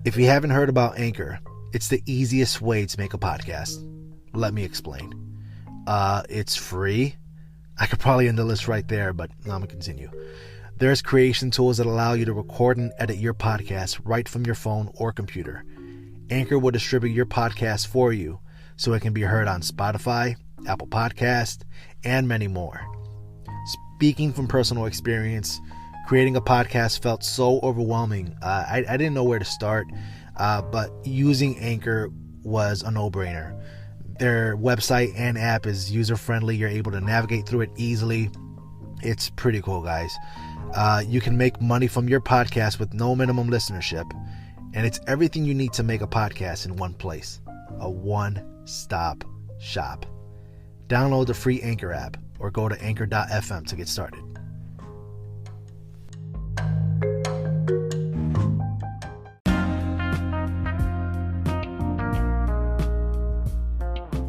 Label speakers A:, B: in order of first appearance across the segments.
A: If you haven't heard about Anchor, it's the easiest way to make a podcast. Let me explain. It's free. I could probably end the list right there, but I'm going to continue. There's creation tools that allow you to record and edit your podcast right from your phone or computer. Anchor will distribute your podcast for you so it can be heard on Spotify, Apple Podcast, and many more. Speaking from personal experience, creating a podcast felt so overwhelming. I didn't know where to start, but using Anchor was a no-brainer. Their website and app is user-friendly. You're able to navigate through it easily. It's pretty cool, guys. You can make money from your podcast with no minimum listenership, and it's everything you need to make a podcast in one place. A one-stop shop. Download the free Anchor app or go to anchor.fm to get started.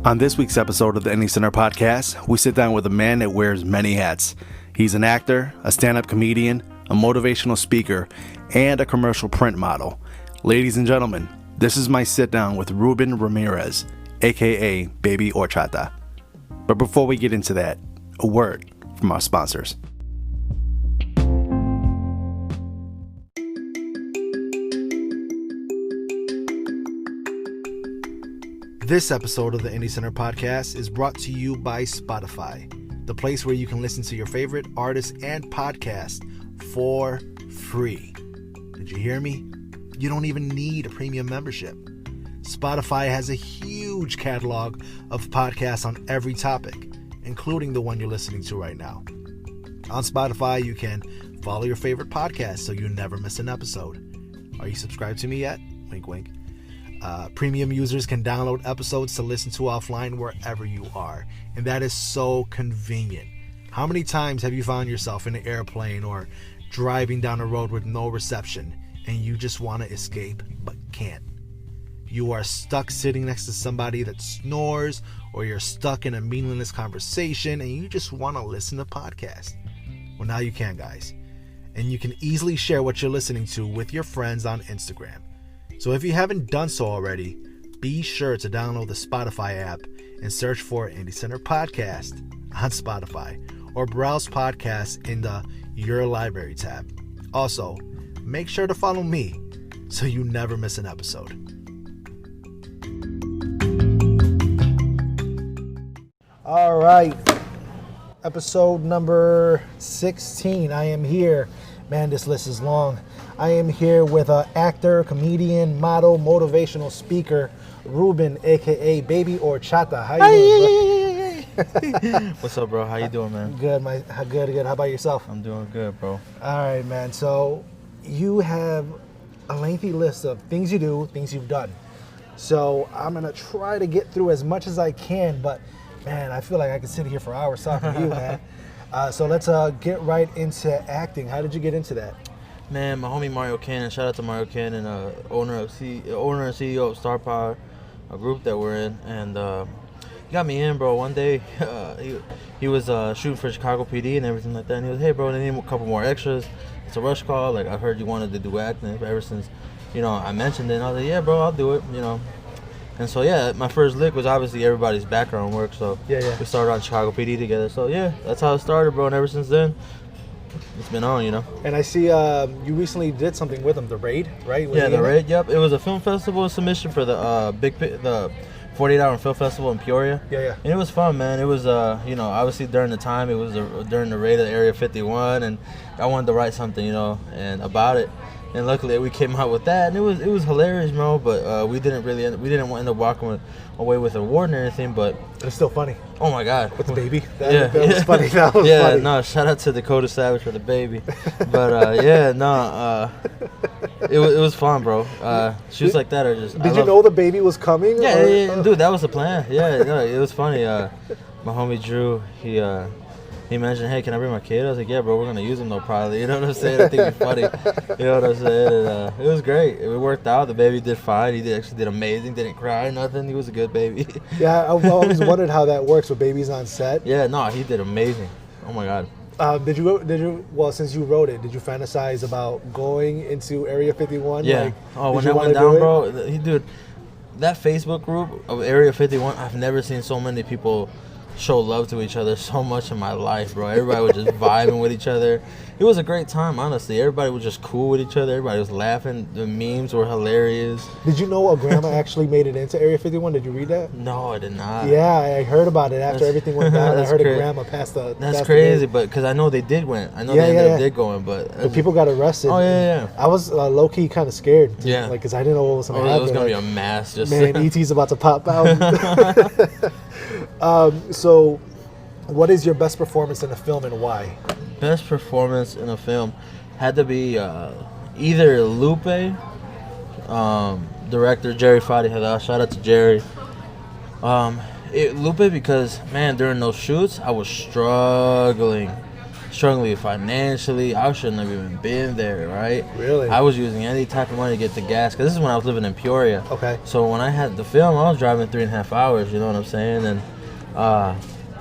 A: On this week's episode of the Indie Center podcast, we sit down with a man that wears many hats. He's an actor, a stand-up comedian, a motivational speaker, and a commercial print model. Ladies and gentlemen, this is my sit-down with Ruben Ramirez, aka Baby Horchata. But before we get into that, a word from our sponsors. This episode of the Indie Center podcast is brought to you by Spotify, the place where you can listen to your favorite artists and podcasts for free. Did you hear me? You don't even need a premium membership. Spotify has a huge catalog of podcasts on every topic, including the one you're listening to right now. On Spotify, you can follow your favorite podcast so you never miss an episode. Are you subscribed to me yet? Wink, wink. Premium users can download episodes to listen to offline wherever you are, and that is so convenient. How many times have you found yourself in an airplane or driving down a road with no reception and you just want to escape but can't? You are stuck sitting next to somebody that snores, or you're stuck in a meaningless conversation and you just want to listen to podcasts. Well, now you can, guys, and you can easily share what you're listening to with your friends on Instagram. So if you haven't done so already, be sure to download the Spotify app and search for Indie Center Podcast on Spotify, or browse podcasts in the Your Library tab. Also, make sure to follow me so you never miss an episode. All right, episode number 16. I am here. Man, this list is long. I am here with an actor, comedian, model, motivational speaker, Ruben, a.k.a. Baby Horchata. How you doing, bro?
B: What's up, bro? How you doing, man?
A: Good. Good. How about yourself?
B: I'm doing good, bro.
A: All right, man. So you have a lengthy list of things you do, things you've done. So I'm going to try to get through as much as I can, but, man, I feel like I could sit here for hours talking to you, man. So let's get right into acting. How did you get into that?
B: Man, my homie Mario Cannon, shout out to Mario Cannon, owner and CEO of Star Power, a group that we're in, and he got me in, bro. One day, he was shooting for Chicago PD and everything like that, and he was, hey, bro, they need a couple more extras. It's a rush call. Like, I heard you wanted to do acting ever since, I mentioned it, and I was like, yeah, bro, I'll do it, And so, yeah, my first lick was obviously everybody's background work, so
A: yeah.
B: We started on Chicago PD together. So, yeah, that's how it started, bro, and ever since then, it's been on,
A: And I see you recently did something with them, The Raid, right?
B: The Raid, yep. It was a film festival submission for the 48-hour film festival in Peoria.
A: Yeah.
B: And it was fun, man. It was, obviously during the time, it was during the raid of Area 51, and I wanted to write something, and about it. And luckily we came out with that, and it was hilarious, bro. But we didn't end up walking away with an award or anything. But
A: it's still funny.
B: Oh my God,
A: with the baby. That was funny. That was funny.
B: No, shout out to Dakota Savage for the baby. But it was fun, bro. Shoots like that are just.
A: Did you know the baby was coming?
B: Yeah, dude, that was the plan. Yeah, no, it was funny. My homie Drew, he mentioned, hey, can I bring my kid? I was like, yeah, bro, we're going to use him, though, probably. You know what I'm saying? I think it's funny. You know what I'm saying? And, it was great. It worked out. The baby did fine. He actually did amazing. Didn't cry, nothing. He was a good baby.
A: Yeah, I've always wondered how that works with babies on set.
B: Yeah, no, he did amazing. Oh, my God.
A: Did you? Well, since you wrote it, did you fantasize about going into Area 51?
B: Yeah.
A: Like,
B: When that went down, bro, dude, that Facebook group of Area 51, I've never seen so many people show love to each other so much in my life, bro. Everybody was just vibing with each other. It was a great time, honestly. Everybody was just cool with each other. Everybody was laughing. The memes were hilarious.
A: Did you know a grandma actually made it into Area 51? Did you read that?
B: No, I did not.
A: Yeah, I heard about it after everything went down. I heard a grandma passed the.
B: That's crazy, but because I know they did win. I know they ended up did going, but
A: the people got arrested.
B: Oh yeah.
A: I was low key kind of scared.
B: Yeah,
A: like because I didn't know what was going to happen.
B: It was gonna be a mass. Just
A: man, ET's about to pop out. So, what is your best performance in a film and why?
B: Best performance in a film had to be either Lupe, director Jerry Fadi. Shout out to Jerry. Lupe, because man, during those shoots I was struggling financially. I shouldn't have even been there, right?
A: Really?
B: I was using any type of money to get the gas, because this is when I was living in Peoria.
A: Okay.
B: So when I had the film, I was driving 3.5 hours, you know what I'm saying? And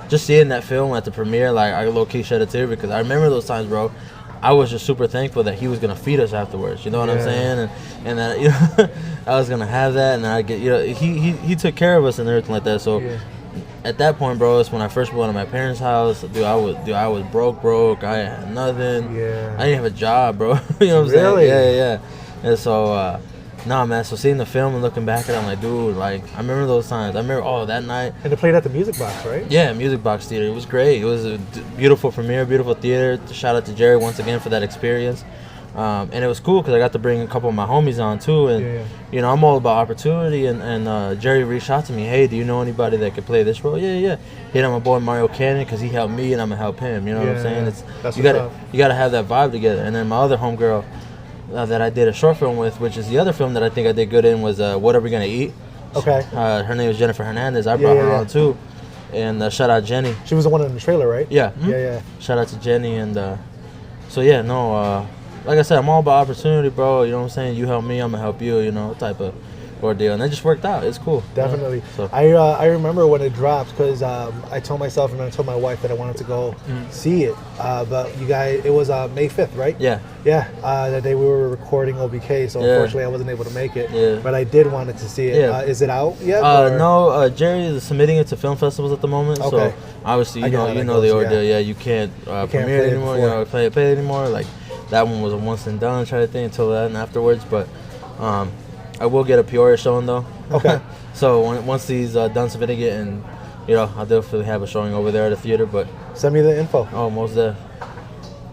B: just seeing that film at the premiere, like, I low-key shed a tear, because I remember those times, bro. I was just super thankful that he was gonna feed us afterwards. You know what I'm saying? And that, you know, I was gonna have that, and I get, you know, he took care of us and everything like that. So at that point, bro, it's when I first went to my parents' house. I was broke. I had nothing.
A: Yeah.
B: I didn't have a job, bro. You know what I'm saying? Yeah. And so. Nah, man. So seeing the film and looking back at it, I'm like, dude, like, I remember those times. I remember, that night.
A: And it played at the Music Box, right?
B: Yeah, Music Box Theater. It was great. It was a beautiful premiere, beautiful theater. Shout out to Jerry once again for that experience. And it was cool because I got to bring a couple of my homies on too. And, you know, I'm all about opportunity. And Jerry reached out to me, hey, do you know anybody that could play this role? Yeah. Hit on my boy Mario Cannon because he helped me and I'm going to help him. You know what I'm saying? You got to have that vibe together. And then my other homegirl, that I did a short film with, which is the other film that I think I did good in, was What Are We Gonna Eat?
A: Okay.
B: Her name is Jennifer Hernandez. I brought her on too. And shout out Jenny.
A: She was the one in the trailer, right?
B: Yeah.
A: Mm-hmm. Yeah.
B: Shout out to Jenny. And like I said, I'm all about opportunity, bro. You know what I'm saying? You help me, I'm gonna help you, you know, type of ordeal. And that just worked out. It's cool.
A: Definitely.
B: You know? So.
A: I remember when it dropped because I told myself and I told my wife that I wanted to go see it. But you guys, it was May 5th, right?
B: Yeah.
A: Yeah. That day we were recording OBK, so unfortunately I wasn't able to make it. Yeah. But I did wanted to see it.
B: Yeah.
A: Is it out yet?
B: No. Jerry is submitting it to film festivals at the moment. Okay. So obviously you know the ordeal. Yeah. You can't premiere it anymore. You know, play it anymore. Like that one was a once and done kind of thing until that and afterwards. But I will get a Peoria showing though.
A: Okay.
B: So once he's done submitting it, and you know, I'll definitely have a showing over there at the theater. But
A: send me the info.
B: Oh, most there.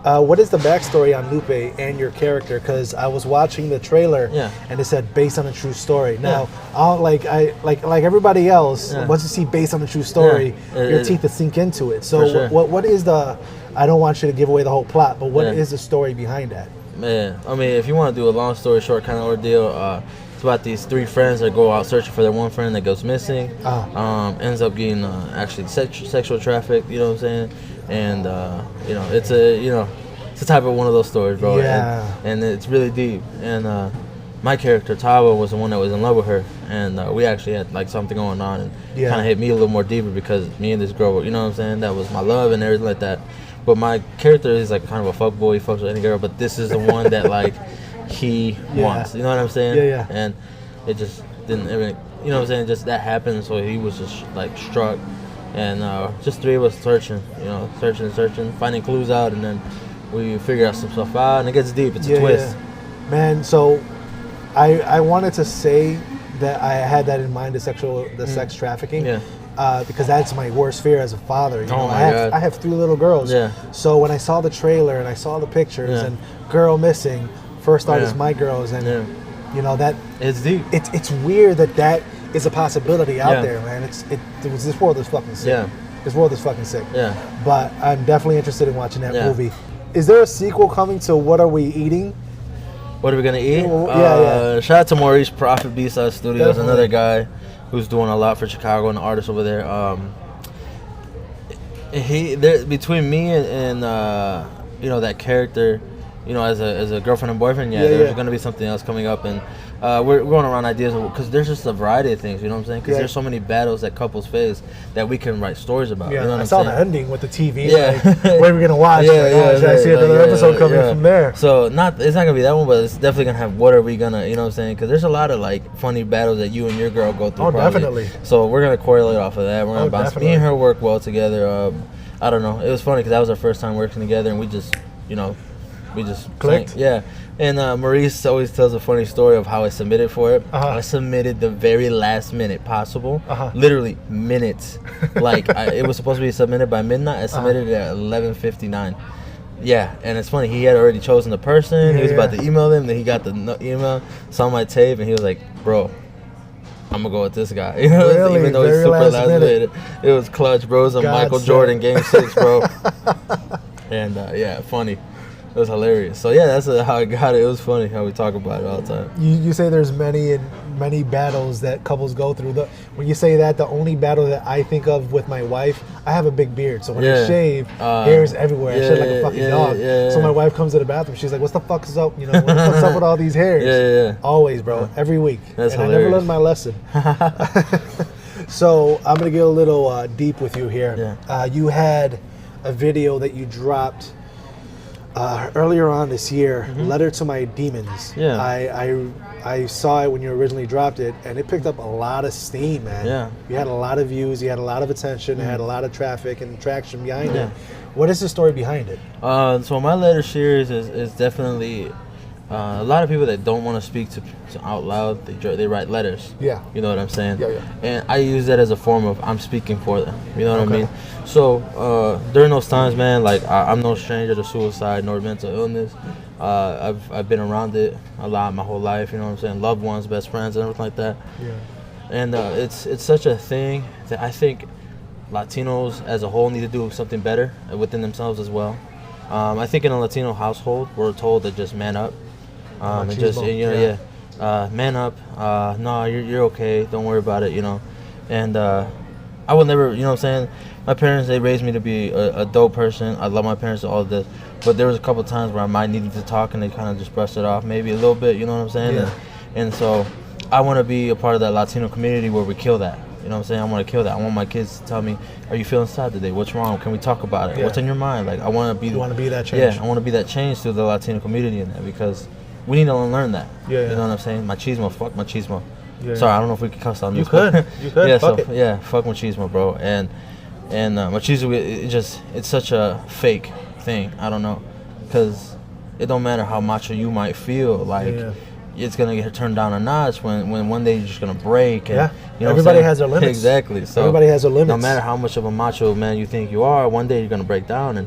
A: What is the backstory on Lupe and your character? Because I was watching the trailer, and it said based on a true story. Now, like everybody else, once you see based on a true story, your teeth will sink into it. So what is the? I don't want you to give away the whole plot, but what is the story behind that?
B: Man, I mean, if you want to do a long story short kind of ordeal, it's about these three friends that go out searching for their one friend that goes missing. Ends up getting actually sexual trafficked. You know what I'm saying? And you know, it's a type of one of those stories, bro.
A: Yeah.
B: And it's really deep. And my character Tawa was the one that was in love with her, and we actually had like something going on, and kind of hit me a little more deeper because me and this girl, you know what I'm saying? That was my love and everything like that. But my character is like kind of a fuckboy. He fucks with any girl, but this is the one that like he wants. You know what I'm saying?
A: Yeah.
B: And it just didn't even, you know what I'm saying? Just that happened, so he was just like struck, and just three of us searching, finding clues out, and then we figure out some stuff out, and it gets deep. It's a twist.
A: Yeah. Man, so I wanted to say that I had that in mind, the sex trafficking. Yeah. Because that's my worst fear as a father. You know? I have three little girls. Yeah. So when I saw the trailer and I saw the pictures and girl missing, first thought is my girls, and you know that
B: it's deep.
A: It's weird that is a possibility out there, man. This world is fucking sick. Yeah. This world is fucking sick. Yeah. But I'm definitely interested in watching that movie. Is there a sequel coming to What Are We Eating?
B: What Are We Gonna Eat? Shout out to Maurice Prophet B-Side Studios, another guy who's doing a lot for Chicago and the artists over there. Between me and you know, that character, you know, as a girlfriend and boyfriend, there's gonna be something else coming up, and we're going around ideas because there's just a variety of things, you know what I'm saying? Because
A: Yeah.
B: there's so many battles that couples face that we can write stories about.
A: Yeah,
B: you know what
A: I
B: I'm
A: saw
B: saying?
A: the ending with the TV.
B: Yeah.
A: Like, what are we gonna watch?
B: Yeah,
A: Like,
B: yeah,
A: should I see
B: yeah,
A: another
B: yeah,
A: episode coming
B: yeah.
A: from there?
B: So it's not gonna be that one, but it's definitely gonna have what are we gonna, you know what I'm saying? Because there's a lot of like funny battles that you and your girl go through.
A: Oh,
B: probably.
A: definitely.
B: So we're gonna correlate off of that. We're gonna bounce. Me
A: definitely.
B: and her work well together. I don't know. It was funny because that was our first time working together, and we just, you know,
A: Clicked?
B: Yeah. And Maurice always tells a funny story of how I submitted for it. I submitted the very last minute possible, literally minutes. Like it was supposed to be submitted by midnight. I submitted it at 11:59. Yeah, and it's funny. He had already chosen the person. He was about to email them. Then he got the email, saw my tape, and he was like, "Bro, I'm gonna go with this guy." You know,
A: Really?
B: even though he's
A: Very
B: super
A: last minute.
B: it was clutch, bro. It was a
A: God
B: Michael
A: sake.
B: Jordan Game 6, bro. And yeah, funny. It was hilarious. So yeah, that's how I got it. It was funny how we talk about it all the time.
A: You say there's many battles that couples go through. When you say that, the only battle that I think of with my wife, I have a big beard, so when I shave, hair's everywhere. I shed like a fucking dog. So my wife comes to the bathroom, she's like, "What's the fuck is up? You know, what the fuck's up with all these hairs?"
B: Yeah.
A: Always, bro. Every week.
B: That's
A: and
B: hilarious.
A: I never learned my lesson. So I'm gonna get a little deep with you here.
B: Yeah.
A: You had a video that you dropped earlier on this year, Letter to My Demons.
B: Yeah.
A: I saw it when you originally dropped it, and it picked up a lot of steam, man.
B: Yeah.
A: You had a lot of views, you had a lot of attention, it had a lot of traffic and traction behind it. What is the story behind it?
B: So my letter series is definitely a lot of people that don't want to speak to out loud. They write letters.
A: Yeah.
B: You know what I'm saying?
A: Yeah.
B: And I use that as a form of I'm speaking for them. You know what I mean? So during those times, man, like I'm no stranger to suicide nor mental illness. I've been around it a lot my whole life. You know what I'm saying? Loved ones, best friends, and everything like that.
A: Yeah.
B: And it's such a thing that I think Latinos as a whole need to do something better within themselves as well. I think in a Latino household, we're told to just man up. And just, you know, man up. No, you're okay. Don't worry about it, you know. And I would never, you know what I'm saying? My parents, they raised me to be a dope person. I love my parents and all of this. But there was a couple of times where I might need to talk and they kind of just brushed it off maybe a little bit, you know what I'm saying?
A: Yeah.
B: And so I want to be a part of that Latino community where we kill that. You know what I'm saying? I want to kill that. I want my kids to tell me, "Are you feeling sad today? What's wrong? Can we talk about it?
A: Yeah.
B: What's on your mind?" Like I want to be.
A: You want to be that change?
B: Yeah, I want to be that change to the Latino community in that because we need to learn that.
A: Yeah.
B: You know what I'm saying? Machismo, fuck machismo.
A: Yeah.
B: Sorry, I don't know if we can cuss on
A: You
B: this.
A: could. You could.
B: Yeah,
A: Fuck
B: so
A: it.
B: yeah, fuck machismo, bro. And machismo, it's such a fake thing. I don't know, because it don't matter how macho you might feel, like.
A: Yeah.
B: It's gonna get turned down a notch when one day you're just gonna break. And,
A: Yeah.
B: you know
A: Everybody
B: what I'm saying?
A: has their limits.
B: Exactly. So
A: Everybody has their limits.
B: No matter how much of a macho man you think you are, one day you're gonna break down, and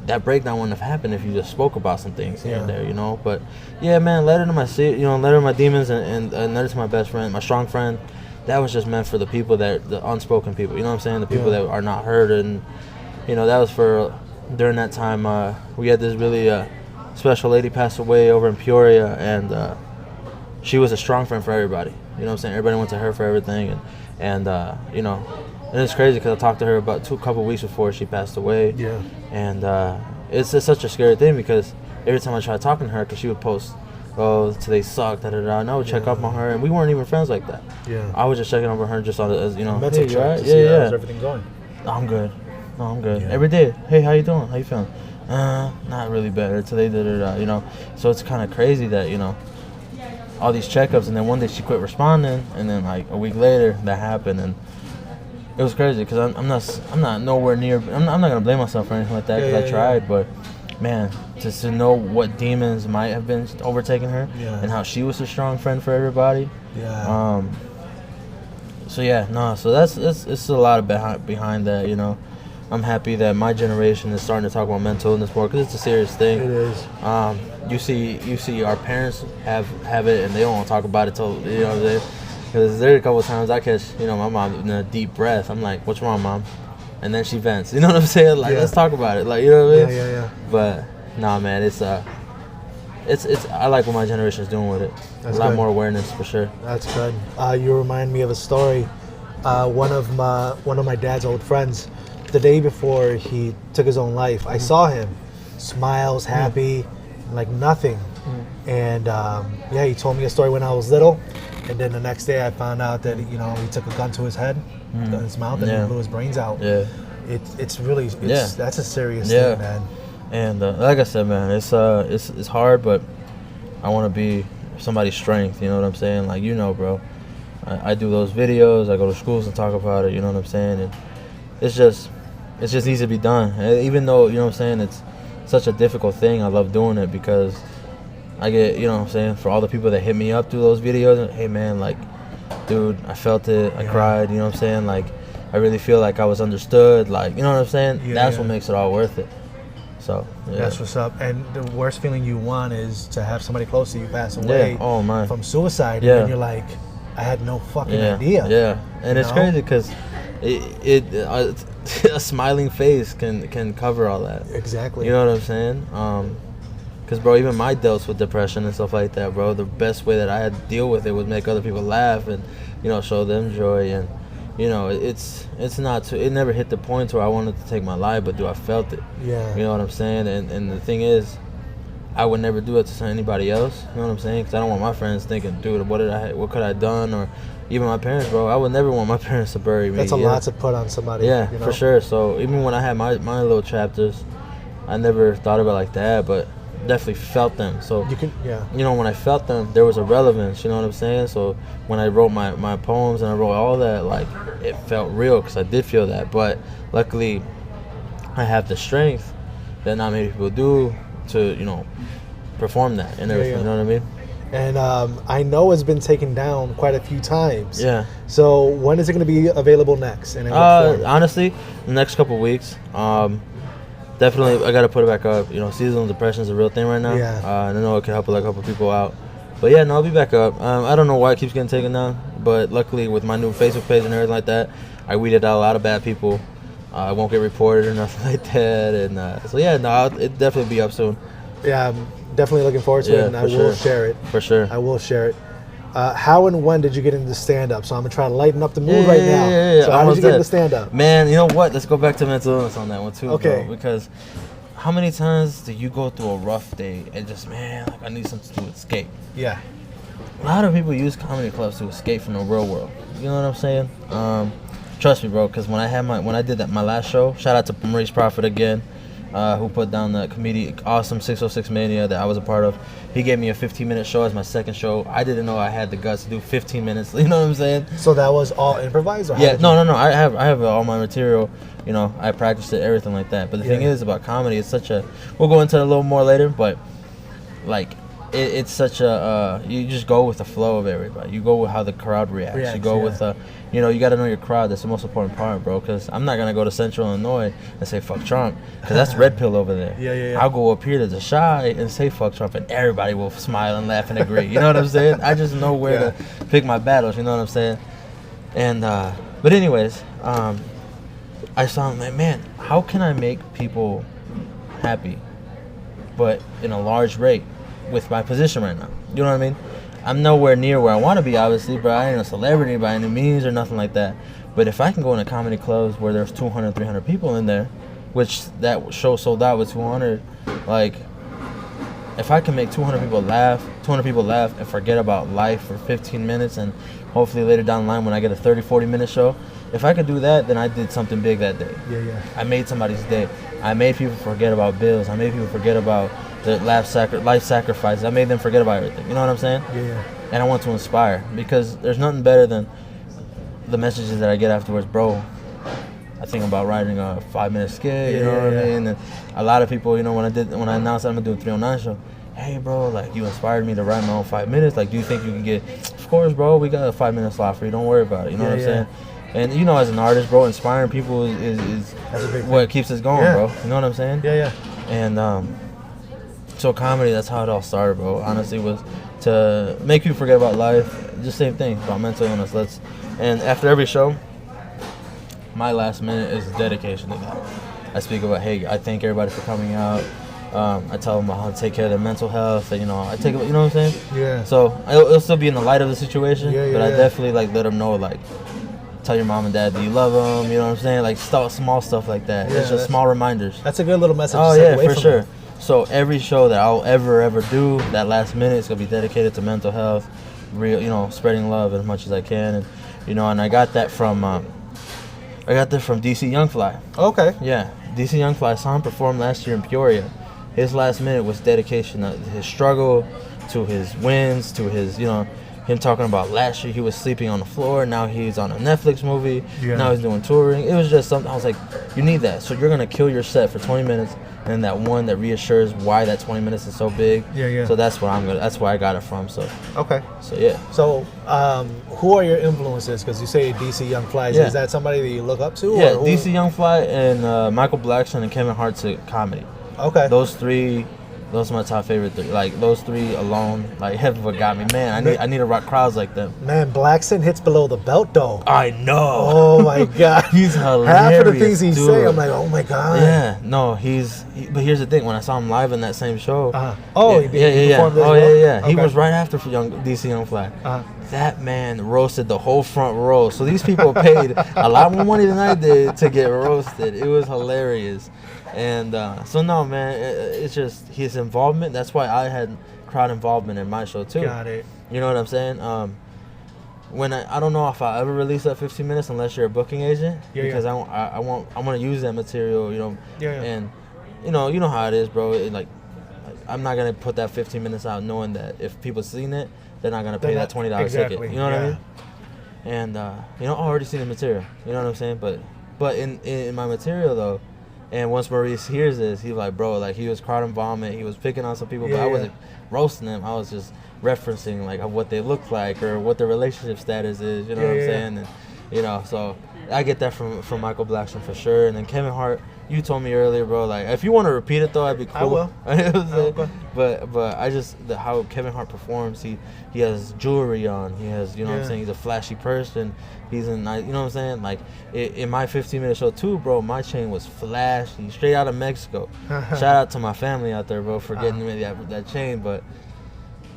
B: that breakdown wouldn't have happened if you just spoke about some things here and there, you know. But yeah, man, letter to my demons and letter to my best friend, my strong friend. That was just meant for the people the unspoken people. You know what I'm saying? The people that are not heard, and you know that was for during that time. We had this really special lady pass away over in Peoria, and she was a strong friend for everybody. You know what I'm saying? Everybody went to her for everything, and you know, and it's crazy because I talked to her about a couple weeks before she passed away.
A: Yeah.
B: And it's just such a scary thing because every time I tried talking to her, because she would post, "Oh, today sucked," and I would check up on her, and we weren't even friends like that.
A: Yeah.
B: I was just checking over her just on as you know,
A: Mental
B: hey, you
A: check
B: right?
A: to see
B: Yeah.
A: how's everything going.
B: I'm good. No, I'm good.
A: Yeah.
B: Every day. Hey, how you doing? How you feeling? Not really better. Today, you know. So it's kind of crazy that, you know, all these checkups, and then one day she quit responding, and then like a week later that happened, and it was crazy because I'm not nowhere near. I'm not gonna blame myself or anything like that because I tried, but man, just to know what demons might have been overtaking her, and how she was a strong friend for everybody.
A: Yeah.
B: So yeah, no. So it's a lot of behind that, you know. I'm happy that my generation is starting to talk about mental illness more because it's a serious thing.
A: It is.
B: You see our parents have it and they don't want to talk about it till, you know what I'm saying? Because there are a couple of times I catch, you know, my mom in a deep breath. I'm like, "What's wrong, Mom?" And then she vents. You know what I'm saying? Like, let's talk about it. Like, you know what I mean?
A: Yeah.
B: But nah, man, it's I like what my generation is doing with it.
A: That's
B: a lot
A: good.
B: more awareness for sure.
A: That's good. You remind me of a story. One of my dad's old friends, the day before he took his own life, I saw him, smiles, happy, like nothing. And he told me a story when I was little, and then the next day I found out that he took a gun to his head, his mouth, and he blew his brains out. Yeah, it's really that's a serious thing, man.
B: And like I said, man, it's hard, but I want to be somebody's strength. You know what I'm saying? Like, bro, I do those videos. I go to schools and talk about it. You know what I'm saying? And it's just easy to be done. And even though I'm saying, it's such a difficult thing, I love doing it because I get, what I'm saying, for all the people that hit me up through those videos, hey man, like, dude, I felt it, I cried, you know what I'm saying, like, I really feel like I was understood, like, you know what I'm saying, that's what makes it all worth it. So
A: that's what's up. And the worst feeling you want is to have somebody close to you pass away from suicide, and you're like, I had no fucking idea.
B: And it's crazy because a smiling face can cover all that.
A: Exactly.
B: You know what I'm saying? Because, bro, even my dealt with depression and stuff like that, bro. The best way that I had to deal with it was make other people laugh and, show them joy. And, it's not it never hit the point where I wanted to take my life, but I felt it.
A: Yeah.
B: You know what I'm saying? And the thing is, I would never do it to anybody else. You know what I'm saying? Because I don't want my friends thinking, dude, what could I have done? Or even my parents, bro. I would never want my parents to bury me.
A: That's a lot to put on somebody.
B: Yeah, for sure. So even when I had my little chapters, I never thought about it like that, but definitely felt them. So when I felt them, there was a relevance. You know what I'm saying? So when I wrote my poems and I wrote all that, like, it felt real because I did feel that. But luckily, I have the strength that not many people do to perform that and everything. You know what I mean?
A: And I know it's been taken down quite a few times.
B: Yeah.
A: So when is it going to be available next? And
B: honestly, the next couple of weeks. Definitely, I got to put it back up. Seasonal depression is a real thing right now.
A: Yeah.
B: I know it can help a couple people out. But yeah, no, I'll be back up. I don't know why it keeps getting taken down, but luckily with my new Facebook page and everything like that, I weeded out a lot of bad people. I won't get reported or nothing like that. And so yeah, no, it'll definitely be up soon.
A: Yeah, I'm definitely looking forward to it, and I will share it.
B: For sure.
A: I will share it. How and when did you get into stand-up? So I'm going to try to lighten up the mood right now. Yeah. So how did you get into stand-up?
B: Man, you know what? Let's go back to mental illness on that one too,
A: okay.
B: Bro, because how many times do you go through a rough day and just, I need something to escape?
A: Yeah.
B: A lot of people use comedy clubs to escape from the real world. You know what I'm saying? Trust me, bro, because when I did my last show, shout out to Maurice Prophet again, who put down the awesome 606 Mania that I was a part of. He gave me a 15-minute show as my second show. I didn't know I had the guts to do 15 minutes. You know what I'm saying?
A: So that was all improvised? Or
B: No. I have all my material. I practiced it, everything like that. But the thing is about comedy, it's such a... We'll go into it a little more later, but like... It's such a you just go with the flow of everybody. You go with how the crowd reacts. You go with you got to know your crowd. That's the most important part, bro. Because I'm not gonna go to Central Illinois and say fuck Trump, because that's red pill over there.
A: Yeah.
B: I'll go up here to the Shy and say fuck Trump, and everybody will smile and laugh and agree. You know what I'm saying? I just know where to pick my battles. You know what I'm saying? And but anyways, I saw man, how can I make people happy, but in a large rate? With my position right now, you know what I mean? I'm nowhere near where I want to be, obviously, but I ain't a celebrity by any means or nothing like that. But if I can go into comedy clubs where there's 200, 300 people in there, which that show sold out with 200, like, if I can make 200 people laugh and forget about life for 15 minutes, and hopefully later down the line when I get a 30, 40-minute show, if I could do that, then I did something big that day.
A: Yeah.
B: I made somebody's day. I made people forget about bills. I made people forget about the life sacrifices. I made them forget about everything. You know what I'm saying?
A: Yeah.
B: And I want to inspire, because there's nothing better than the messages that I get afterwards, bro. I think about writing a 5-minute skit. You know what I mean? And a lot of people, when I announced that I'm gonna do a 309 show, hey bro, like, you inspired me to write my own 5 minutes. Like, do you think you can get? Of course, bro. We got a 5-minute slot for you. Don't worry about it. You know what I'm saying? And as an artist, bro, inspiring people is what keeps us going, bro. You know what I'm saying?
A: Yeah.
B: And so comedy, that's how it all started, bro. Honestly, was to make people forget about life. Just same thing about mental illness. And after every show, my last minute is dedication to that. I speak about, hey, I thank everybody for coming out. I tell them how to take care of their mental health. And, I take it. You know what I'm saying?
A: Yeah.
B: So it'll still be in the light of the situation, but I definitely let them know, like, tell your mom and dad that you love them. You know what I'm saying? Like, small stuff like that. It's just small reminders.
A: That's a good little message.
B: Oh yeah, for sure. So every show that I'll ever do, that last minute is gonna be dedicated to mental health, spreading love as much as I can, and and I got that from DC Young Fly.
A: Okay.
B: Yeah, DC Young Fly. I saw him perform last year in Peoria. His last minute was dedication to his struggle, to his wins, to his him talking about last year he was sleeping on the floor. Now he's on a Netflix movie. Yeah. Now he's doing touring. It was just something. I was like, you need that. So you're gonna kill your set for 20 minutes. And that one that reassures why that 20 minutes is so big. Yeah. So that's where I got it from. So
A: okay.
B: So yeah.
A: So who are your influences? Because you say DC Young Fly. Is that somebody that you look up to?
B: Yeah, DC Young Fly and Michael Blackson and Kevin Hart's comedy.
A: Okay.
B: Those are my top favorite three. Like those three alone, like heaven got me. Man, I need to rock crowds like them.
A: Man, Blackson hits below the belt though.
B: I know.
A: Oh my god,
B: he's hilarious.
A: Half of the things he say, I'm like, oh my god.
B: Yeah, no, but here's the thing. When I saw him live in that same show,
A: he performed
B: Oh yeah.
A: Okay.
B: He was right after DC Young Fly. That man roasted the whole front row. So these people paid a lot more money than I did to get roasted. It was hilarious. And so no, man, it's just his involvement. That's why I had crowd involvement in my show too.
A: Got it.
B: You know what I'm saying? When I don't know if I ever release that 15 minutes unless you're a booking agent, because I want to use that material, and you know how it is, bro. I'm not gonna put that 15 minutes out knowing that if people seen it, they're not gonna pay that $20 ticket. You know what I mean? And I already seen the material. You know what I'm saying? But in my material though. And once Maurice hears this, he's like, bro, like he was crowd involvement, he was picking on some people, but I wasn't roasting them. I was just referencing like what they look like or what their relationship status is. You know what I'm saying? And so I get that from Michael Blackson for sure. And then Kevin Hart, you told me earlier, bro. Like if you want to repeat it though, I'd be cool.
A: I will.
B: But I just how Kevin Hart performs. He has jewelry on. He has what I'm saying. He's a flashy person. He's in what I'm saying. Like in my 15-minute show too, bro. My chain was flashy, straight out of Mexico. Shout out to my family out there, bro, for getting me that chain. But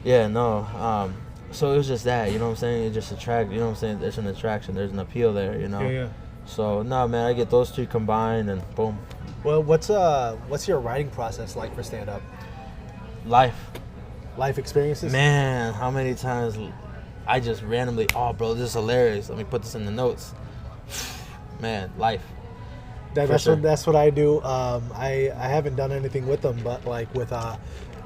B: yeah, no. So it was just that, you know what I'm saying? It just attract, you know what I'm saying? There's an attraction, there's an appeal there,
A: Yeah.
B: So no, man, I get those three combined and boom.
A: Well, what's your writing process like for stand-up? Life experiences?
B: Man, how many times I just randomly, oh, bro, this is hilarious. Let me put this in the notes. Man, life.
A: That's what I do. I haven't done anything with them, but like with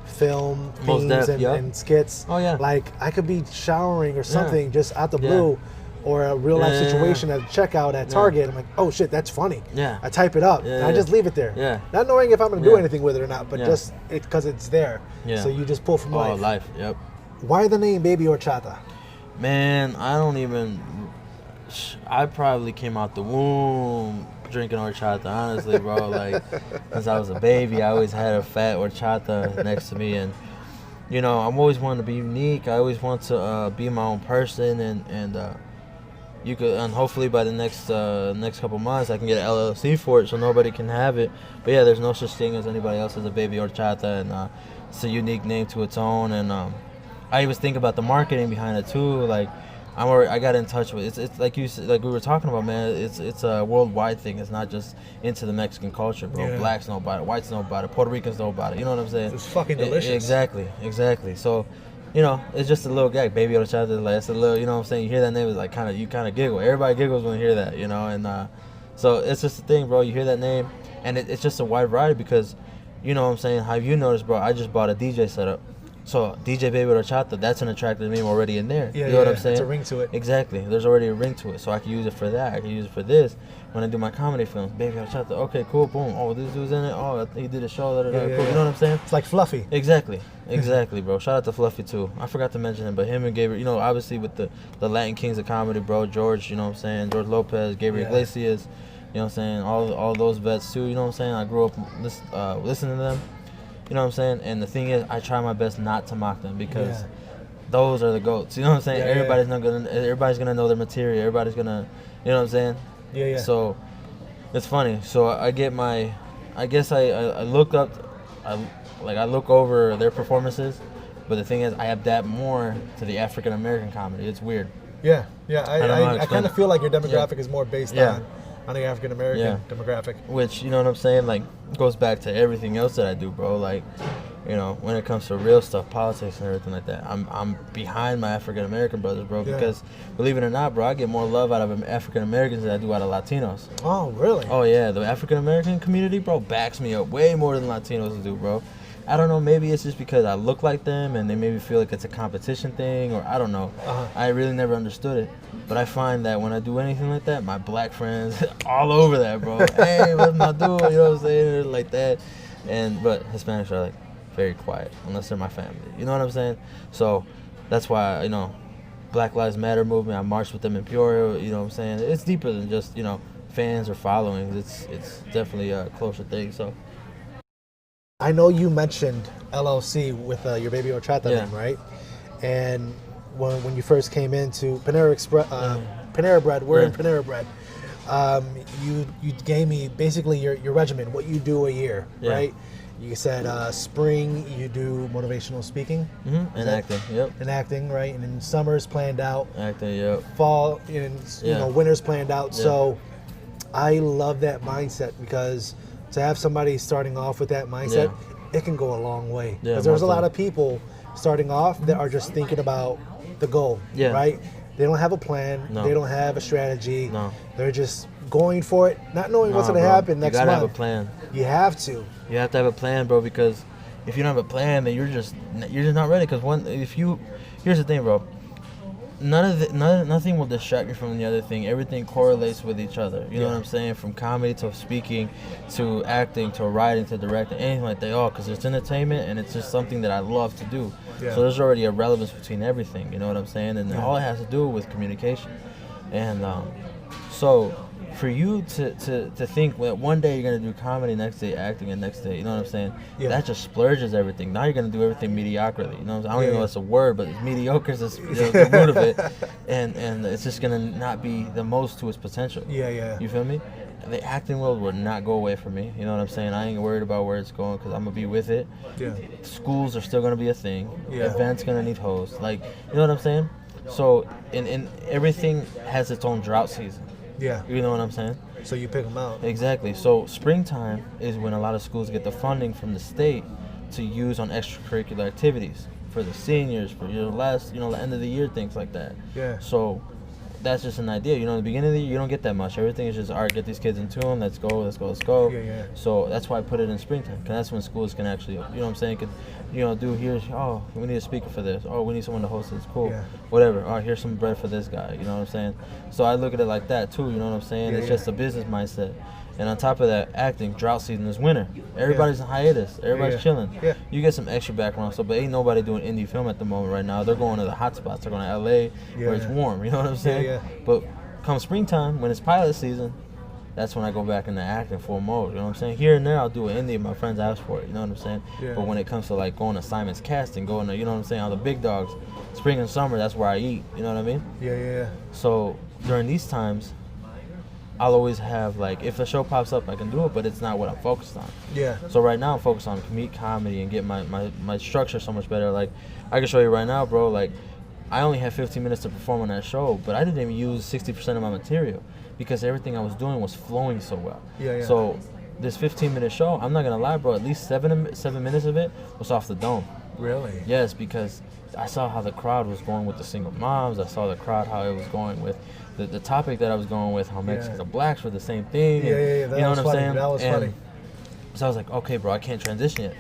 A: film themes and skits.
B: Oh yeah.
A: Like I could be showering or something just out the blue, or a real life situation at checkout at Target. I'm like, oh shit, that's funny.
B: Yeah.
A: I type it up and I just leave it there.
B: Yeah.
A: Not knowing if I'm gonna do anything with it or not, but just because it's there.
B: Yeah.
A: So you just pull from life.
B: Oh, life. Yep.
A: Why the name Baby Horchata?
B: Man, I probably came out the womb drinking horchata, honestly, bro. Like, since I was a baby, I always had a fat horchata next to me, and I'm always wanting to be unique. I always want to be my own person, and hopefully by the next couple months, I can get an LLC for it, so nobody can have it. But yeah, there's no such thing as anybody else as a Baby Horchata, and it's a unique name to its own, and I even think about the marketing behind it too, like. I got in touch with it's like you said, like we were talking about, man. It's a worldwide thing. It's not just into the Mexican culture, bro. Yeah. Blacks know about it, whites know about it, Puerto Ricans know about it. You know what I'm saying?
A: It's fucking delicious.
B: Exactly. So, it's just a little gag. Baby Horchata, like it's a little. You know what I'm saying? You hear that name, it's like you kind of giggle. Everybody giggles when you hear that, and so it's just a thing, bro. You hear that name, and it's just a wide variety because, you know what I'm saying? How you noticed, bro? I just bought a DJ setup. So DJ Baby Horchata, that's an attractive name already in there.
A: Yeah,
B: you know what I'm saying?
A: It's a ring to it.
B: Exactly. There's already a ring to it. So I can use it for that. I can use it for this. When I do my comedy films, Baby Horchata, okay, cool, boom. Oh, this dude's in it. Oh, he did a show. Cool. You know what I'm saying?
A: It's like Fluffy.
B: Exactly, bro. Shout out to Fluffy too. I forgot to mention him, but him and Gabriel, obviously with the Latin Kings of Comedy, bro. George, you know what I'm saying? George Lopez, Gabriel Iglesias, you know what I'm saying? All those vets too, you know what I'm saying? I grew up listening to them. You know what I'm saying? And the thing is, I try my best not to mock them because those are the GOATs. You know what I'm saying? Everybody's gonna know their material. Everybody's gonna, you know what I'm saying?
A: Yeah.
B: So it's funny. So I look over their performances, but the thing is, I adapt more to the African American comedy. It's weird.
A: Yeah. I kind of feel like your demographic is more based on on the African American demographic.
B: Which, you know what I'm saying, like, goes back to everything else that I do, bro. Like, you know, when it comes to real stuff, politics and everything like that, I'm behind my African American brothers, bro. Because believe it or not, bro, I get more love out of African Americans than I do out of Latinos.
A: Oh, really?
B: Oh yeah, the African American community, bro, backs me up way more than Latinos do, bro. I don't know, maybe it's just because I look like them and they maybe feel like it's a competition thing, or I don't know. I really never understood it. But I find that when I do anything like that, my black friends all over that, bro. Hey, let's not do it, you know what I'm saying? Like that. But Hispanics are like very quiet unless they're my family. You know what I'm saying? So that's why, you know, Black Lives Matter movement, I marched with them in Peoria, you know what I'm saying? It's deeper than just, you know, fans or followings. It's definitely a closer thing, so.
A: I know you mentioned LLC with your Baby Horchata name, right? And when you first came into Panera Panera Bread, we're in Panera Bread. You gave me basically your regimen, what you do a year, right? You said spring you do motivational speaking,
B: and acting,
A: and acting, right? And then summer's planned out,
B: acting,
A: fall, and you know, winter's planned out. So I love that mindset, because to have somebody starting off with that mindset, it can go a long way. Because there's a lot of people starting off that are just thinking about the goal, right? They don't have a plan. They don't have a strategy. They're just going for it, not knowing what's going to happen next month.
B: You gotta have a plan.
A: You have to.
B: You have to have a plan, bro, because if you don't have a plan, then you're just not ready. Because here's the thing, bro. Nothing will distract you from the other thing. Everything correlates with each other. You know what I'm saying? From comedy to speaking to acting to writing to directing, anything like that. Oh, because it's entertainment and it's just something that I love to do. So there's already a relevance between everything. You know what I'm saying? And all it has to do with communication. And so for you to think that one day you're going to do comedy, next day acting, and next day, you know what I'm saying? That just splurges everything. Now you're going to do everything mediocrity. You know what I'm saying? I don't even know if it's a word, but mediocre is the root of it. And it's just going to not be the most to its potential. You feel me? The acting world will not go away from me. You know what I'm saying? I ain't worried about where it's going because I'm going to be with it. Schools are still going to be a thing. Events going to need hosts. Like, you know what I'm saying? So, and everything has its own drought season. You know what I'm saying?
A: So you pick them out.
B: Exactly. So springtime is when a lot of schools get the funding from the state to use on extracurricular activities for the seniors, for your last, the end of the year, things like that. So that's just an idea. You know, in the beginning of the year, you don't get that much. Everything is just, all right, get these kids in tune. Let's go. So that's why I put it in springtime, because that's when schools can actually, you know what I'm saying, could, do here's, oh, we need a speaker for this. Oh, we need someone to host this. Cool. Whatever. All right, here's some bread for this guy. You know what I'm saying? So I look at it like that, too. You know what I'm saying? It's just a business mindset. And on top of that, acting, drought season is winter. Everybody's in hiatus. Everybody's chilling. You get some extra background stuff, but ain't nobody doing indie film at the moment right now. They're going to the hot spots. They're going to LA where it's warm. You know what I'm saying? But come springtime, when it's pilot season, that's when I go back into acting full mode. You know what I'm saying? Here and there, I'll do an indie if my friends ask for it. You know what I'm saying? But when it comes to like going to Simon's casting, going to, you know what I'm saying, all the big dogs, spring and summer, that's where I eat. You know what I mean? So during these times, I'll always have, like, if a show pops up, I can do it, but it's not what I'm focused on. So right now, I'm focused on comedy and get my structure so much better. Like, I can show you right now, bro, like, I only had 15 minutes to perform on that show, but I didn't even use 60% of my material because everything I was doing was flowing so well. So this 15-minute show, I'm not going to lie, bro, at least 7 minutes of it was off the dome.
A: Really?
B: Yes, because I saw how the crowd was going with the single moms. I saw the crowd, how it was going with the topic that I was going with, how Mexicans and blacks were the same thing.
A: That
B: you know what I'm saying?
A: That was funny.
B: So I was like, okay, bro, I can't transition yet.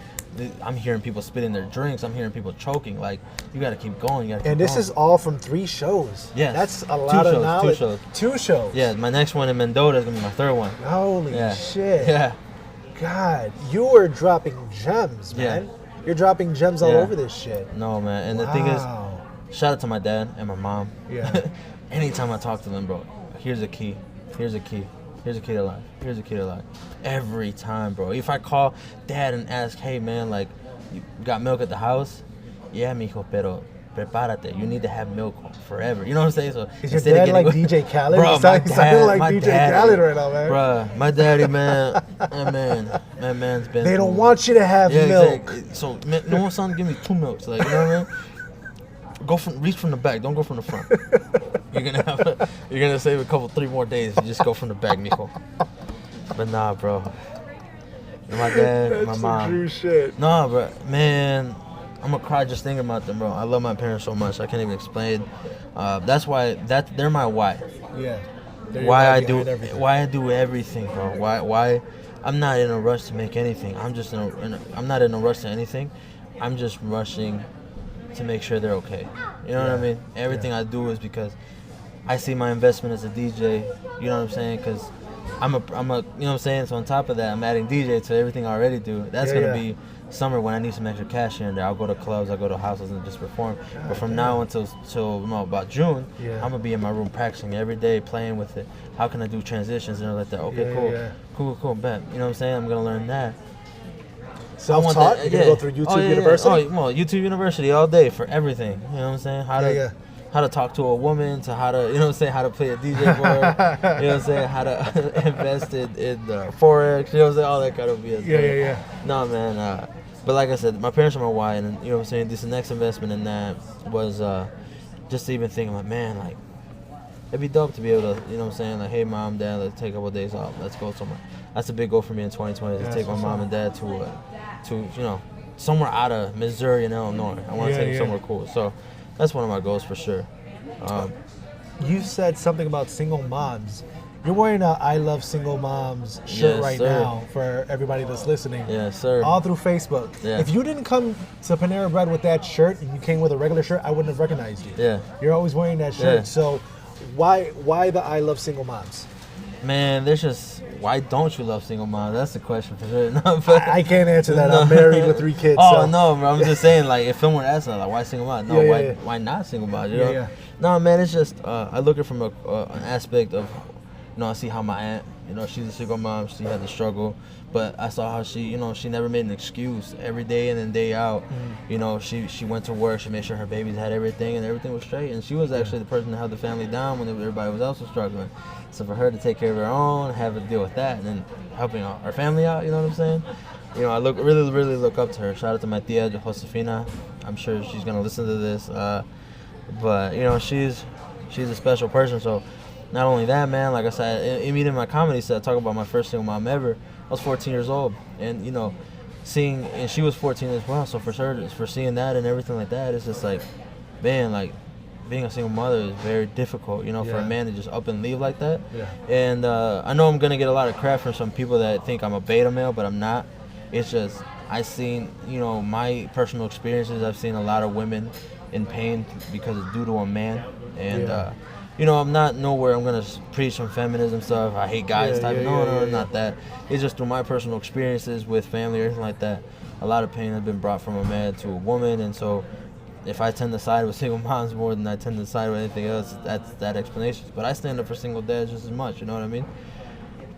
B: I'm hearing people spitting their drinks. I'm hearing people choking. Like, you got to keep going.
A: And this is all from 3 shows.
B: Yes.
A: That's a lot of knowledge.
B: 2
A: shows.
B: Yeah, my next one in Mendota is going to be my 3rd one.
A: Holy shit.
B: Yeah.
A: God, you are dropping gems, man. You're dropping gems all over this shit.
B: No, man. And the thing is, shout out to my dad and my mom. Anytime I talk to them, bro, here's a key. Here's a key. Here's a key to life. Here's a key to life. Every time, bro. If I call dad and ask, hey, man, like, you got milk at the house? Yeah, mijo, pero prepárate. You need to have milk forever. You know what I'm saying? So
A: is your dad like DJ Khaled?
B: Bro,
A: my dad, like DJ Khaled right now, man.
B: Bro, my daddy, man, my man's been.
A: They don't want you to have milk.
B: Exactly. So, man, no son, give me 2 milks. Like, you know what I mean? Reach from the back. Don't go from the front. you're gonna save three more days. You just go from the back, mijo. But nah, bro. My dad, my mom.
A: That's true shit.
B: Nah, bro, man. I'm gonna cry just thinking about them, bro. I love my parents so much. I can't even explain. That's why they're my why.
A: Yeah.
B: Why I do everything, bro. Why I'm not in a rush to make anything. I'm not in a rush to anything. I'm just rushing to make sure they're okay. You know what I mean? Everything I do is because I see my investment as a DJ. You know what I'm saying? Because I'm a, you know what I'm saying? So on top of that, I'm adding DJ to everything I already do. That's gonna be summer when I need some extra cash here and there. I'll go to clubs, I'll go to houses and just perform. But from now until about June, I'm gonna be in my room practicing every day, playing with it. How can I do transitions and like that? Okay, cool, bet. You know what I'm saying? I'm gonna learn that.
A: Self-taught? You're gonna go through YouTube University?
B: Well, YouTube University all day for everything. You know what I'm saying? How to talk to a woman, to how to, you know what I'm saying, how to play a DJ board, you know what I'm saying, how to invest in Forex, you know what I'm saying, all that kind of BS.
A: Yeah.
B: No, man, but like I said, my parents are my why, and you know what I'm saying, this next investment in that was just to even think, like, man, like, it'd be dope to be able to, you know what I'm saying, like, hey, mom, dad, let's take a couple of days off, let's go somewhere. That's a big goal for me in 2020, to take my mom and dad to you know, somewhere out of Missouri and Illinois. I want to take them somewhere cool, so that's one of my goals for sure.
A: You said something about single moms. You're wearing a I Love Single Moms shirt now for everybody that's listening.
B: Yes, sir.
A: All through Facebook.
B: Yeah.
A: If you didn't come to Panera Bread with that shirt and you came with a regular shirt, I wouldn't have recognized you.
B: Yeah.
A: You're always wearing that shirt.
B: Yeah.
A: So why the I Love Single Moms?
B: Man, there's just, why don't you love single moms? That's the question for sure. No, but,
A: I can't answer that. I'm married with 3 kids.
B: Oh,
A: so.
B: no, bro. I'm just saying, like, if someone asks, like, why single moms? No, why not single moms? You know? No, man, it's just, I look at it from an aspect of, you know, I see how my aunt, you know, she's a single mom. She had to struggle. But I saw how she, you know, she never made an excuse. Every day in and day out, you know, she went to work. She made sure her babies had everything and everything was straight. And she was actually the person that held the family down when everybody else was struggling. So for her to take care of her own, have to deal with that, and then helping our family out, you know what I'm saying? You know, I really look up to her. Shout out to my tia, Josefina. I'm sure she's going to listen to this. But, you know, she's a special person. So not only that, man, like I said, even in my comedy set, I talk about my first single mom ever. I was 14 years old, and you know, and she was 14 as well. So for seeing that and everything like that, it's just like, man, like being a single mother is very difficult. You know, for a man to just up and leave like that. Yeah. And I know I'm gonna get a lot of crap from some people that think I'm a beta male, but I'm not. It's just I've seen, you know, my personal experiences. I've seen a lot of women in pain because it's due to a man, and. You know, I'm not nowhere I'm going to preach some feminism stuff. I hate guys type. No, not that. It's just through my personal experiences with family or anything like that. A lot of pain has been brought from a man to a woman. And so if I tend to side with single moms more than I tend to side with anything else, that's that explanation. But I stand up for single dads just as much, you know what I mean?